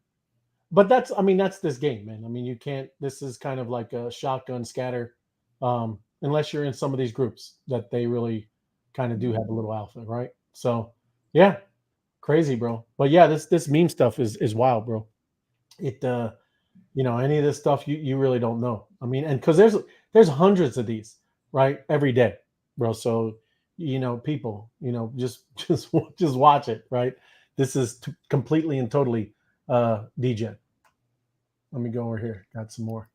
But that's this game, man. I mean, you can't. This is kind of like a shotgun scatter, unless you're in some of these groups that they really kind of do have a little alpha, right? So, yeah, crazy, bro. But yeah, this meme stuff is wild, bro. It any of this stuff you really don't know. I mean, and because there's hundreds of these, right, every day, bro. So people, just watch it, right? This is completely and totally degen. Let me go over here. Got some more.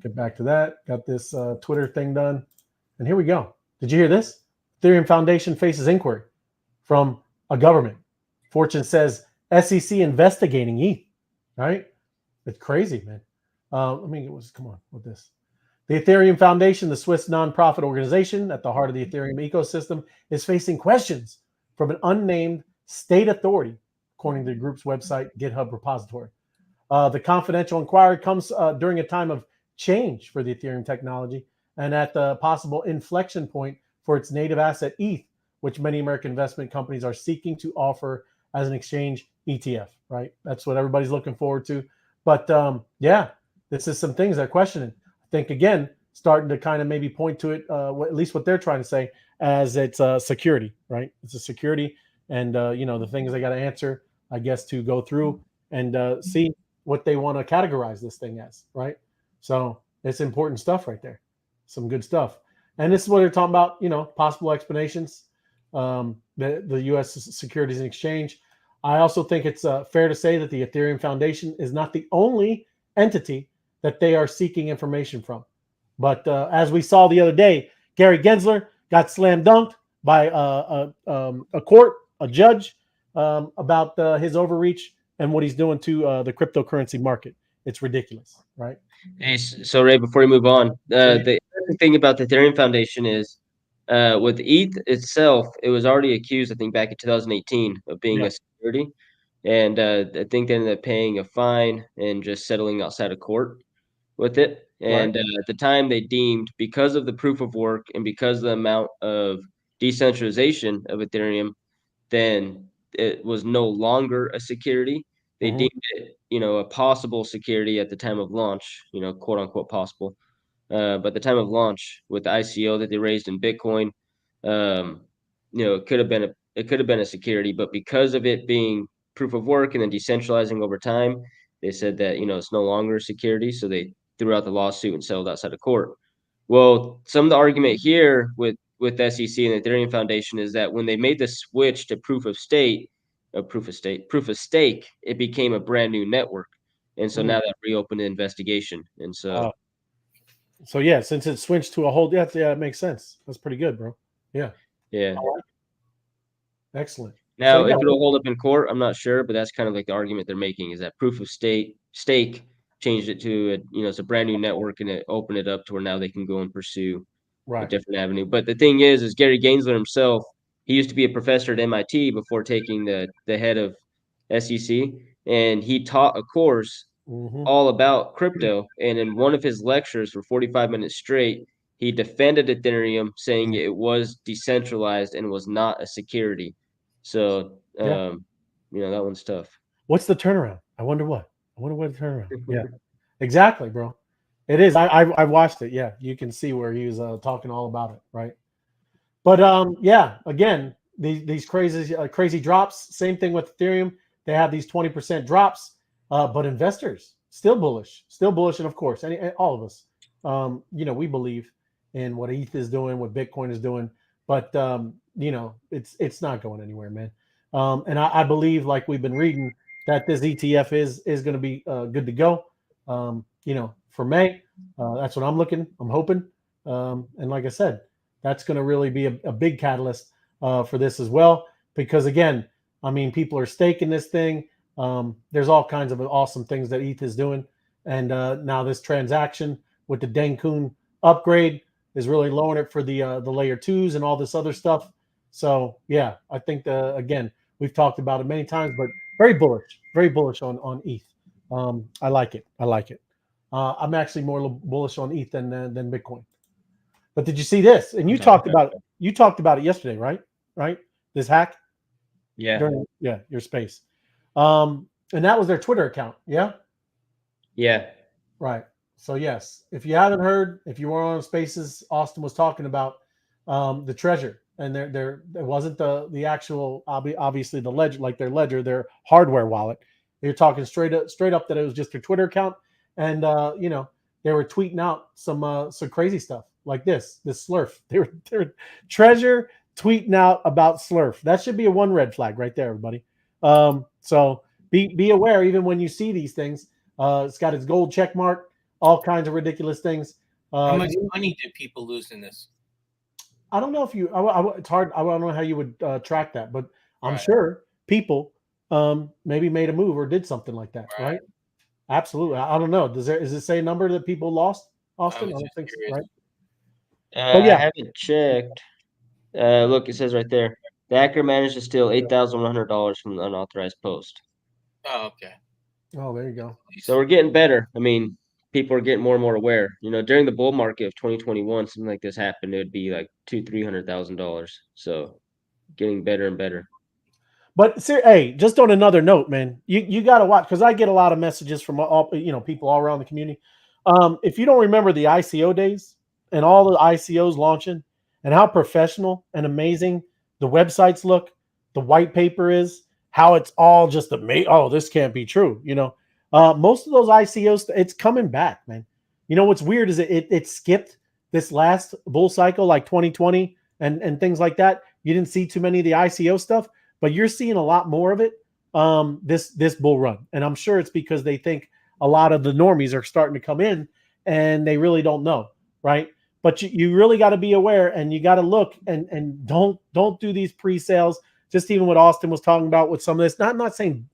Get back to that. Got this Twitter thing done, and here we go. Did you hear this? Ethereum Foundation faces inquiry from a government. Fortune says SEC investigating ETH. Right? It's crazy, man. Come on with this. The Ethereum Foundation, the Swiss nonprofit organization at the heart of the Ethereum ecosystem, is facing questions from an unnamed state authority, according to the group's website GitHub repository. The confidential inquiry comes during a time of change for the Ethereum technology and at the possible inflection point for its native asset ETH, which many American investment companies are seeking to offer as an exchange ETF, right? That's what everybody's looking forward to. But this is some things they're questioning. I think, again, starting to kind of maybe point to it, at least what they're trying to say, as it's security, right? It's a security. And, the things they got to answer, I guess, to go through and see what they want to categorize this thing as, right? So it's important stuff right there. Some good stuff. And this is what they're talking about, possible explanations. The U.S. Securities and Exchange. I also think it's fair to say that the Ethereum Foundation is not the only entity that they are seeking information from. But as we saw the other day, Gary Gensler got slam dunked by a court, a judge, about his overreach and what he's doing to the cryptocurrency market. It's ridiculous, right? Hey, so Ray, before you move on, the thing about the Ethereum Foundation is with ETH itself, it was already accused, I think, back in 2018 of being a security. And I think they ended up paying a fine and just settling outside of court with it. And at the time, they deemed, because of the proof of work and because of the amount of decentralization of Ethereum, then it was no longer a security. They deemed it, a possible security at the time of launch, quote unquote possible. But at the time of launch, with the ICO that they raised in Bitcoin, it could have been a security, but because of it being proof of work and then decentralizing over time, they said that it's no longer a security, so they threw out the lawsuit and settled outside of court. Well, some of the argument here with SEC and the Ethereum Foundation is that when they made the switch to proof of stake, it became a brand new network, and so now that reopened the investigation, and so. So yeah, since it switched to a whole, it makes sense. That's pretty good, bro. Yeah. Excellent. Now, if it'll hold up in court, I'm not sure, but that's kind of like the argument they're making, is that proof of stake changed it to it's a brand new network, and it opened it up to where now they can go and pursue a different avenue. But the thing is Gary Gensler himself, he used to be a professor at MIT before taking the head of SEC, and he taught a course all about crypto. And in one of his lectures for 45 minutes straight, he defended Ethereum, saying it was decentralized and was not a security. So, that one's tough. What's the turnaround? I wonder what the turnaround. Yeah, exactly, bro. It is. I watched it. Yeah, you can see where he was talking all about it, right? But again, these crazy drops. Same thing with Ethereum. They have these 20% drops, but investors still bullish, and of course, all of us, we believe in what ETH is doing, what Bitcoin is doing, but it's not going anywhere, man. And I believe, like we've been reading, that this ETF is going to be good to go. For May, that's what I'm hoping. And like I said, that's going to really be a big catalyst for this as well, because again, people are staking this thing. There's all kinds of awesome things that ETH is doing, and now this transaction with the Dankun upgrade is really lowering it for the layer 2s and all this other stuff. So yeah, I think again, we've talked about it many times, but very bullish on ETH. I like it. I'm actually more bullish on ETH than Bitcoin. But did you see this? And you talked about it yesterday, right? Right? This hack. Yeah. Your space. And that was their Twitter account. Yeah. Yeah. Right. So yes, if you haven't heard, if you were on Spaces, Austin was talking about the treasure, and it wasn't the actual obviously the ledger, like their ledger, their hardware wallet. They're talking straight up that it was just their Twitter account, and they were tweeting out some crazy stuff like this Slurf. They were treasure tweeting out about Slurf. That should be a one red flag right there, everybody. So be aware even when you see these things. It's got its gold check mark, all kinds of ridiculous things. How much money did people lose in this? I don't know if you. It's hard. I don't know how you would track that, but I'm Right. sure people maybe made a move or did something like that, right? Absolutely. I don't know. Does it say a number that people lost, Austin? I don't think so, right? But yeah, I haven't checked. Look, it says right there. The hacker managed to steal $8,100 from the unauthorized post. Oh, okay. Oh, there you go. So we're getting better. I mean, people are getting more and more aware. During the bull market of 2021, something like this happened, it would be like $200,000-$300,000. So getting better and better. But hey, just on another note, man, you got to watch, because I get a lot of messages from all people all around the community. If you don't remember the ICO days and all the ICOs launching and how professional and amazing the websites look, the white paper is, how it's all just amazing. Oh, this can't be true. Most of those ICOs, it's coming back, man. What's weird is it skipped this last bull cycle, like 2020 and things like that. You didn't see too many of the ICO stuff, but you're seeing a lot more of it this bull run. And I'm sure it's because they think a lot of the normies are starting to come in and they really don't know, right? But you really got to be aware, and you got to look and don't do these pre-sales. Just even what Austin was talking about with some of this. I'm not saying,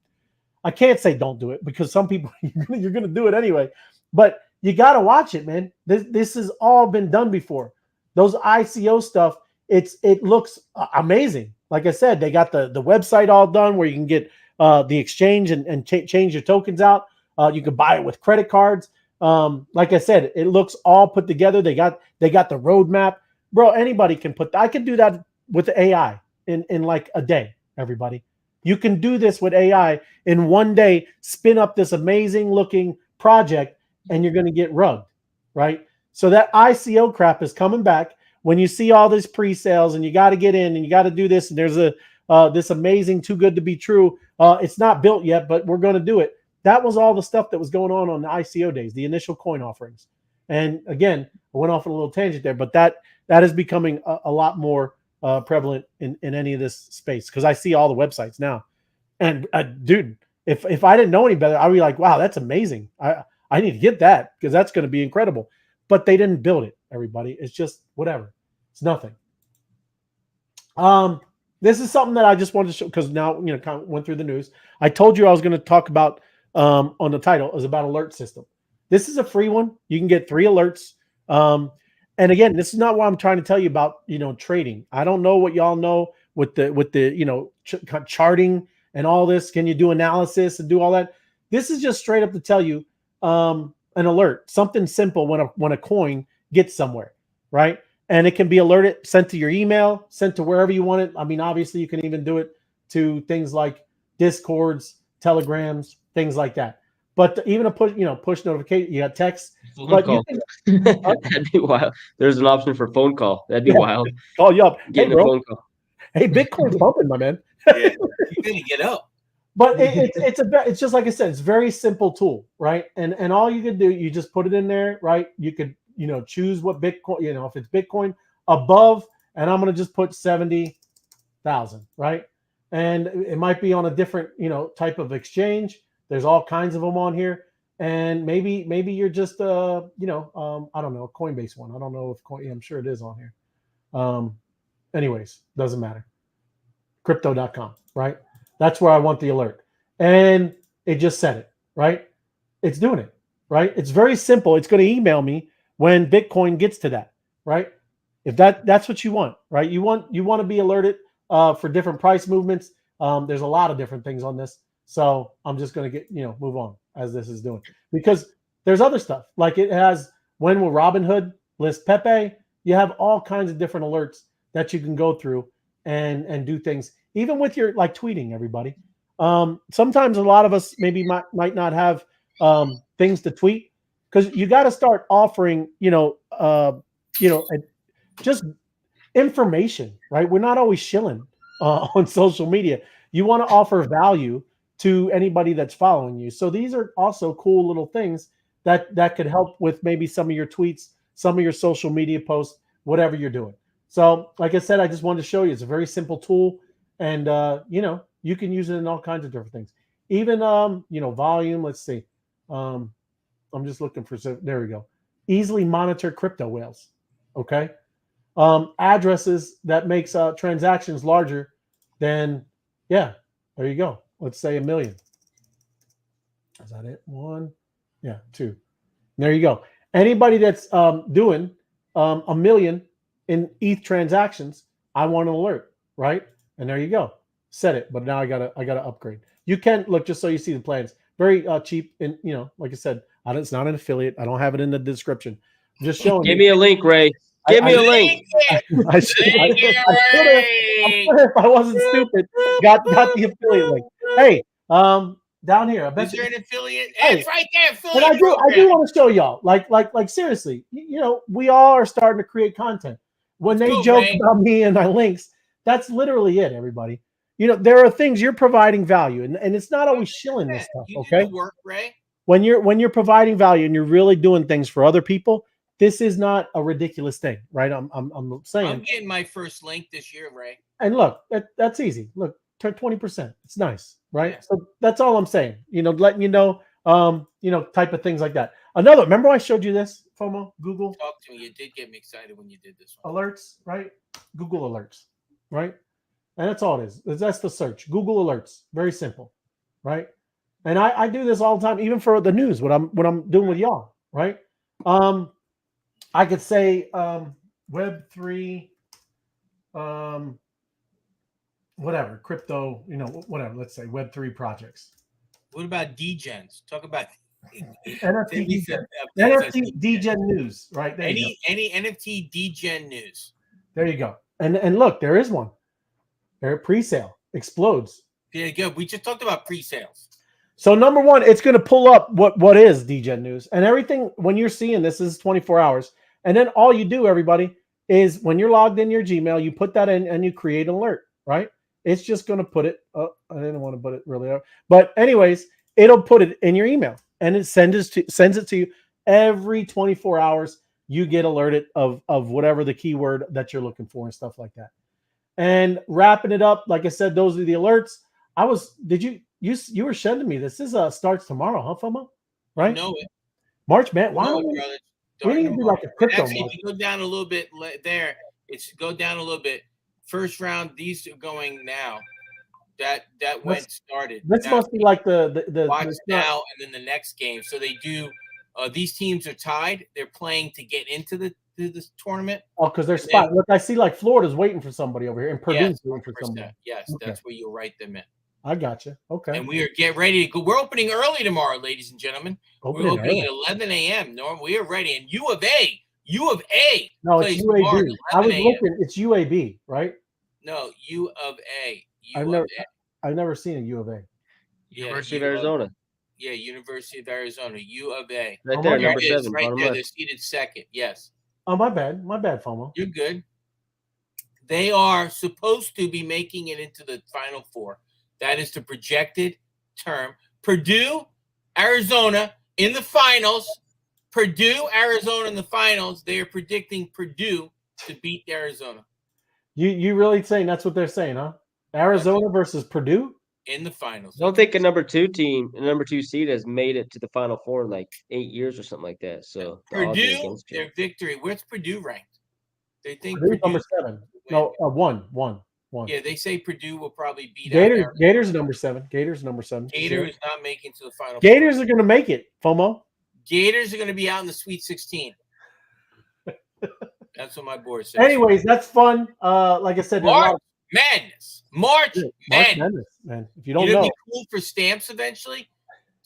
I can't say don't do it, because some people you're going to do it anyway. But you got to watch it, man. This has all been done before. Those ICO stuff, it looks amazing. Like I said, they got the website all done where you can get the exchange and change your tokens out. You can buy it with credit cards. Like I said, it looks all put together. They got the roadmap, bro. Anybody can I can do that with AI in like a day. Everybody, you can do this with AI in one day. Spin up this amazing looking project, and you're going to get rugged, right? So that ICO crap is coming back. When you see all these pre-sales and you got to get in and you got to do this, and there's this amazing too good to be true. It's not built yet, but we're going to do it. That was all the stuff that was going on the ICO days, the initial coin offerings. And again, I went off on a little tangent there, but that is becoming a lot more prevalent in any of this space, because I see all the websites now. And dude, if I didn't know any better, I'd be like, wow, that's amazing. I need to get that, because that's going to be incredible. But they didn't build it, everybody. It's just whatever. It's nothing. This is something that I just wanted to show, because now, kind of went through the news. I told you I was going to talk about on the title is about alert system. This is a free one. You can get 3 alerts. And again, this is not what I'm trying to tell you about, trading. I don't know what y'all know with the charting and all this. Can you do analysis and do all that? This is just straight up to tell you an alert, something simple when a coin gets somewhere, right? And it can be alerted, sent to your email, sent to wherever you want it. I mean, obviously, you can even do it to things like Discords, Telegrams, things like that. But even a push notification, you got text. Phone call. That'd be wild. There's an option for phone call. That'd be wild. Call you up. Getting a phone call. Hey, Bitcoin's bumping, my man. Yeah, you're gonna get up. But it's just like I said, it's a very simple tool, right? And all you can do, you just put it in there, right? You could choose what Bitcoin, if it's Bitcoin above, and I'm gonna just put 70,000, right? And it might be on a different type of exchange. There's all kinds of them on here, and maybe you're just I don't know, a Coinbase one. I don't know if I'm sure it is on here. Anyways, doesn't matter. Crypto.com, right? That's where I want the alert. And it just said it, right? It's doing it, right? It's very simple. It's going to email me when Bitcoin gets to that, right? If that's what you want, right? You want to be alerted for different price movements. There's a lot of different things on this, so I'm just going to move on as this is doing, because there's other stuff like it has when will Robinhood list Pepe. You have all kinds of different alerts that you can go through and do things, even with your like tweeting. Everybody, sometimes a lot of us maybe might not have things to tweet, because you got to start offering just information, right? We're not always shilling on social media. You want to offer value to anybody that's following you. So these are also cool little things that could help with maybe some of your tweets, some of your social media posts, whatever you're doing. So like I said, I just wanted to show you, it's a very simple tool, and you can use it in all kinds of different things. Even volume, let's see. I'm just looking for, there we go. Easily monitor crypto whales. Okay. Addresses that makes transactions larger than, there you go. Let's say 1 million. Is that it? 1, 2. There you go. Anybody that's doing 1 million in ETH transactions, I want an alert, right? And there you go. Set it. But now I gotta upgrade. You can look, just so you see the plans. Very cheap, and like I said, it's not an affiliate. I don't have it in the description. I'm just showing. Give me a link, Ray. Give me a link. I should have, if I wasn't stupid, got the affiliate link. Hey, down here, I bet Is there an affiliate? Hey, it's right there. But Affiliate I do want to show y'all, like seriously, we all are starting to create content. When they joke about me and my links, that's literally it, everybody. There are things you're providing value, and it's not always shilling this stuff. You Okay, do the work, Ray. When you're providing value and you're really doing things for other people, this is not a ridiculous thing, right? I'm saying. I'm getting my first link this year, Ray. And look, that's easy. Look, turn 20%. It's nice, right? Yeah. So that's all I'm saying. Letting you know, type of things like that. Another, remember I showed you this, FOMO, Google Talk to me. You did get me excited when you did this one. alerts, right? Google alerts, right? And that's all it is. That's the search. Google alerts. Very simple, right? And I do this all the time, even for the news, what I'm doing with y'all, right? I could say Web3, whatever, crypto, whatever. Let's say Web3 projects. What about degens? Talk about NFT degen news, right? There any NFT degen news. There you go. And look, there is one. There, pre-sale explodes. Yeah, good. We just talked about pre-sales. So number one, it's going to pull up what is degen news, and everything. When you're seeing this is 24 hours, and then all you do, everybody, is when you're logged in your Gmail, you put that in and you create an alert, right? It's just going to put it. Oh, I didn't want to put it really up, but anyways, it'll put it in your email, and it sends it to you every 24 hours. You get alerted of whatever the keyword that you're looking for and stuff like that. And wrapping it up, like I said, those are the alerts. You were sending me this. This starts tomorrow, huh, FOMO? Right? Know it. We need to do like a crypto. Actually, if you go down a little bit there, go down a little bit. First round, these are going now. That started. This now, must be like the watch now and then the next game. So they do. These teams are tied. They're playing to get into the tournament. Oh, because they're spot. Look, I see like Florida's waiting for somebody over here, and Purdue's waiting for somebody. Yes, okay. That's where you'll write them in. I got you. Okay. And we are getting ready to go. We're opening early tomorrow, ladies and gentlemen. We're opening at 11 a.m. Norm, we are ready. And U of A. No, it's UAB. I was looking. It's UAB, right? No, U of A. I've never seen a U of A. University of Arizona. University of Arizona. U of A. Right there, number 7. Right there. They're seated second. Yes. Oh, my bad. My bad, FOMO. You're good. They are supposed to be making it into the Final Four. That is the projected term. Purdue, Arizona in the finals. Purdue, Arizona in the finals. They are predicting Purdue to beat Arizona. You really saying that's what they're saying, huh? Arizona versus Purdue in the finals. I don't think a number 2 seed has made it to the Final Four in like 8 years or something like that. So Purdue, their victory. Where's Purdue ranked? They think Purdue's number 7. No, 1. Yeah, they say Purdue will probably beat Gators number 7. Gators number 7. Gator is not making to the Final Gators Four. Are going to make it, FOMO. Gators are going to be out in the Sweet 16. That's what my board says. Anyways, that's fun. Like I said, there's a lot March Madness. March Madness. Madness, man. If you You don't know, know, it'd be cool for stamps eventually.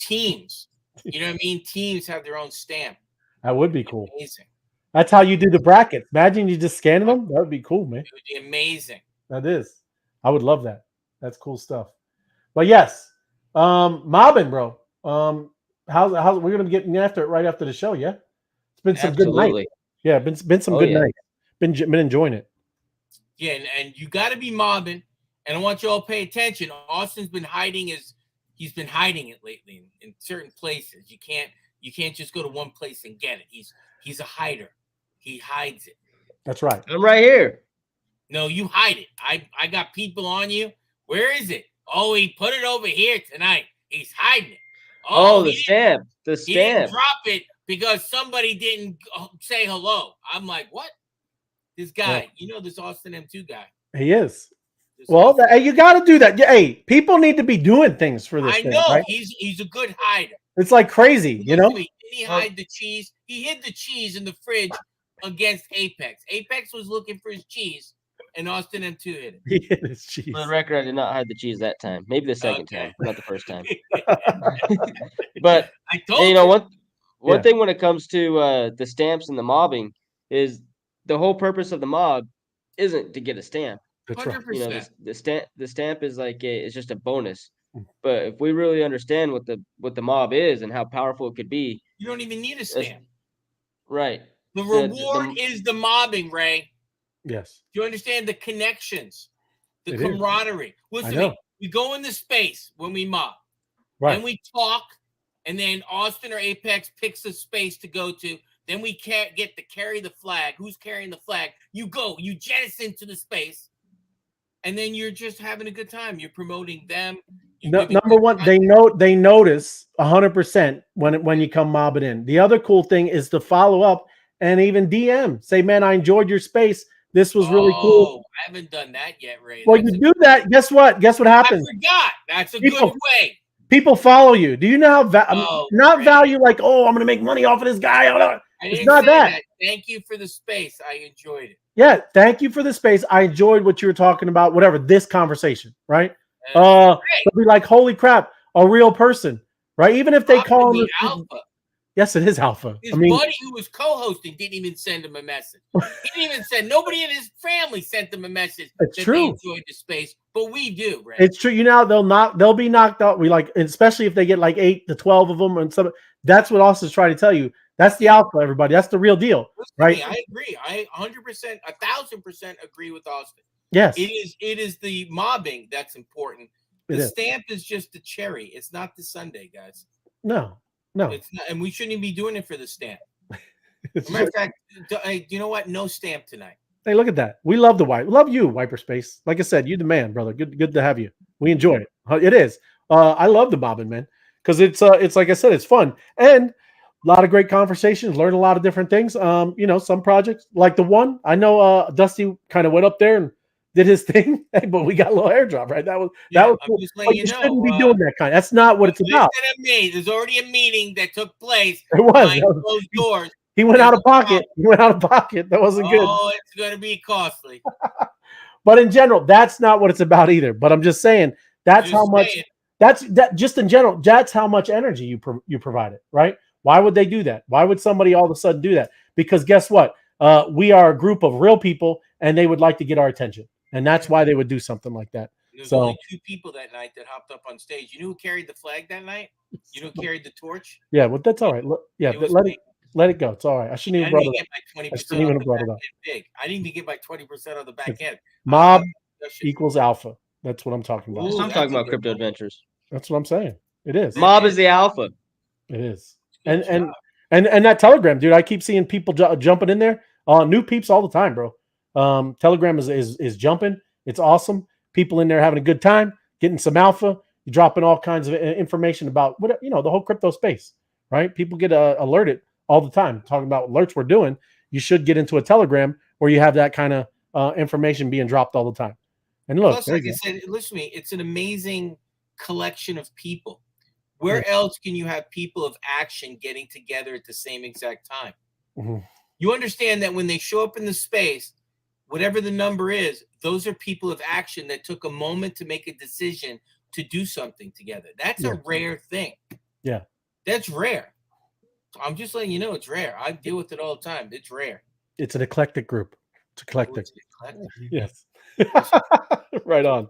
Teams. You know what I mean? Teams have their own stamp. that would be cool. Amazing. That's how you do the brackets. Imagine you just scanning them. That would be cool, man. It would be amazing. That is. I would love that. That's cool stuff. But yes, mobbing, bro. How's we're gonna be getting after it right after the show? Yeah, it's been some good Absolutely. nights. Yeah, been some good nights. Been enjoying it. Yeah, and you got to be mobbing. And I want you all to pay attention. Austin's been hiding he's been hiding it lately in certain places. You can't just go to one place and get it. He's a hider. He hides it. That's right. I'm right here. No, you hide it. I got people on you. Where is it? Oh, he put it over here tonight. He's hiding it. Oh, the stamp. The He didn't stamp. drop it because somebody didn't say hello. I'm like, what? This guy, this Austin M2 guy. He is. Well, you got to do that. Hey, people need to be doing things for this. I thing, know right? he's a good hider. It's like crazy, you know. Didn't he hide the cheese? He hid the cheese in the fridge against Apex. Apex was looking for his cheese, and Austin M2 hit it. He hit his cheese. For the record, I did not hide the cheese that time. Maybe the second Okay. time, not the first time. But I told you know one Yeah. thing when it comes to the stamps and the mobbing is the whole purpose of the mob isn't to get a stamp. That's right. 100%. You know, the stamp is like it's just a bonus. But if we really understand what the mob is and how powerful it could be, You don't even need a stamp. right? The reward is the mobbing, Ray. Yes. Do you understand the connections, the It is. camaraderie? Listen to know. me. We go into space when we mob. Right. Then we talk, and then Austin or Apex picks a space to go to. Then we can't get to carry the flag. Who's carrying the flag? You go. You jettison to the space, and then you're just having a good time. You're promoting them. Number one, they notice 100% when you come mobbing in. The other cool thing is to follow up and even DM. Say, man, I enjoyed your space. This was really cool. I haven't done that yet, Ray. Well, you do that. Guess what? Guess what happens? I forgot. That's a good way. People follow you. Do you know how Ray. value like, oh, I'm going to make money off of this guy. It's not that. Thank you for the space. I enjoyed it. Yeah, thank you for the space. I enjoyed what you were talking about. Whatever, this conversation, right? They'll be like, holy crap, a real person, right? Even if they call him alpha. Yes, it is alpha. His buddy who was co-hosting didn't even send him a message. He didn't even send. Nobody in his family sent him a message. It's that true. They enjoyed the space, but we do, right? It's true. You know, they'll be knocked out. We like, especially if they get like 8 to 12 of them, and some. That's what Austin's trying to tell you. That's the alpha, everybody. That's the real deal, right? I agree. I 100%, 1,000% agree with Austin. Yes, it is the mobbing that's important. The stamp is just the cherry. It's not the sundae, guys. No. It's not, and we shouldn't even be doing it for the stamp. Matter of fact, you know what? No stamp tonight. Hey, look at that. We love the wipe. Love you, Wiperspace. Like I said, you the man, brother. Good to have you. We enjoy it. It is. I love the mobbing, man, because it's like I said, it's fun and a lot of great conversations. Learn a lot of different things. Some projects like the one I know. Dusty kind of went up there and did his thing, but we got a little airdrop, right? That was cool. But you shouldn't be doing that kind. That's not what it's about. There's already a meeting that took place. It was behind closed doors. He went out of pocket. That wasn't good. Oh, it's going to be costly. But in general, that's not what it's about either. But I'm just saying that's how much. That's just in general. That's how much energy you provided, right? Why would they do that? Why would somebody all of a sudden do that? Because guess what? We are a group of real people, and they would like to get our attention. And that's why they would do something like that. There's only 2 people that night that hopped up on stage. You know who carried the flag that night? You know who carried the torch? Yeah, well, that's all right. Let it go. It's all right. I shouldn't even brought it up. I shouldn't even have brought it up. I didn't even get my 20% on the back end. Mob equals alpha. That's what I'm talking about. I'm talking about crypto adventures. That's what I'm saying. It is. Mob is the alpha. It is. And that Telegram, dude, I keep seeing people jumping in there. New peeps all the time, bro. Telegram is jumping. It's awesome. People in there having a good time, getting some alpha. You're dropping all kinds of information about the whole crypto space, right? People get alerted all the time talking about alerts we're doing. You should get into a Telegram where you have that kind of information being dropped all the time. And look, plus, like I said, listen to me. It's an amazing collection of people. Where else can you have people of action getting together at the same exact time? Mm-hmm. You understand that when they show up in the space, whatever the number is, those are people of action that took a moment to make a decision to do something together. That's a rare thing. Yeah. That's rare. I'm just letting you know it's rare. I deal with it all the time. It's rare. It's an eclectic group. It's eclectic. Yes. Yes. Right on.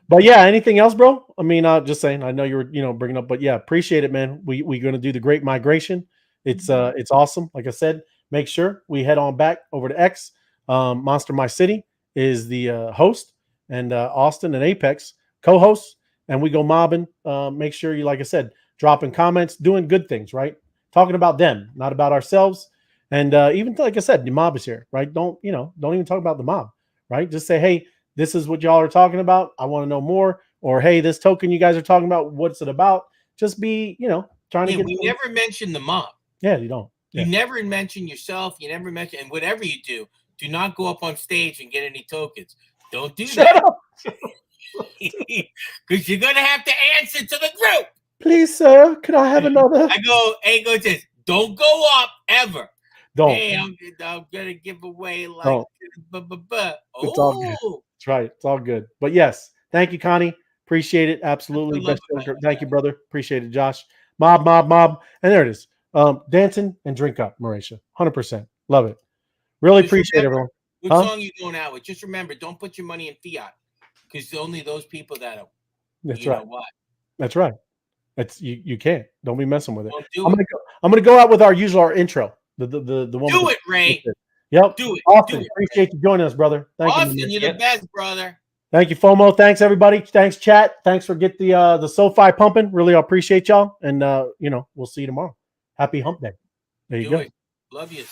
But yeah, anything else, bro? I mean, just saying. I know you were, bringing up, but yeah, appreciate it, man. We're gonna do the Great Migration. It's awesome. Like I said, make sure we head on back over to X. Monster My City is the host, and Austin and Apex co-hosts, and we go mobbing. Make sure you, like I said, dropping comments, doing good things, right? Talking about them, not about ourselves. And even like I said, the mob is here, right? Don't even talk about the mob, right? Just say, hey, this is what y'all are talking about. I want to know more. Or, hey, this token you guys are talking about, what's it about? Just be, trying to get. We never mention the mob. Yeah, you don't. Yeah. You never mention yourself. You never mention, and whatever you do not go up on stage and get any tokens. Don't do that. Because you're gonna have to answer to the group. Please, sir, could I have another? Go this. Don't go up ever. Don't. Hey, I'm gonna give away like. It's all good. That's right. It's all good. But yes, thank you, Connie. Appreciate it. Absolutely. Thank you, brother. Appreciate it, Josh. Mob. And there it is. Dancing and drink up, Mauritia. 100%. Love it. Really appreciate everyone. What song you going out with? Just remember, don't put your money in fiat, because only those people that are. That's right. What? That's right. That's you can't. Don't be messing with it. I'm gonna go out with our intro. The one. Do it, Ray. Yep. Do it. Austin, appreciate you joining us, brother. Thank you. Austin, you're the best, brother. Thank you, FOMO. Thanks, everybody. Thanks, chat. Thanks for getting the SoFi pumping. Really appreciate y'all. And we'll see you tomorrow. Happy hump day. There you go. Love you.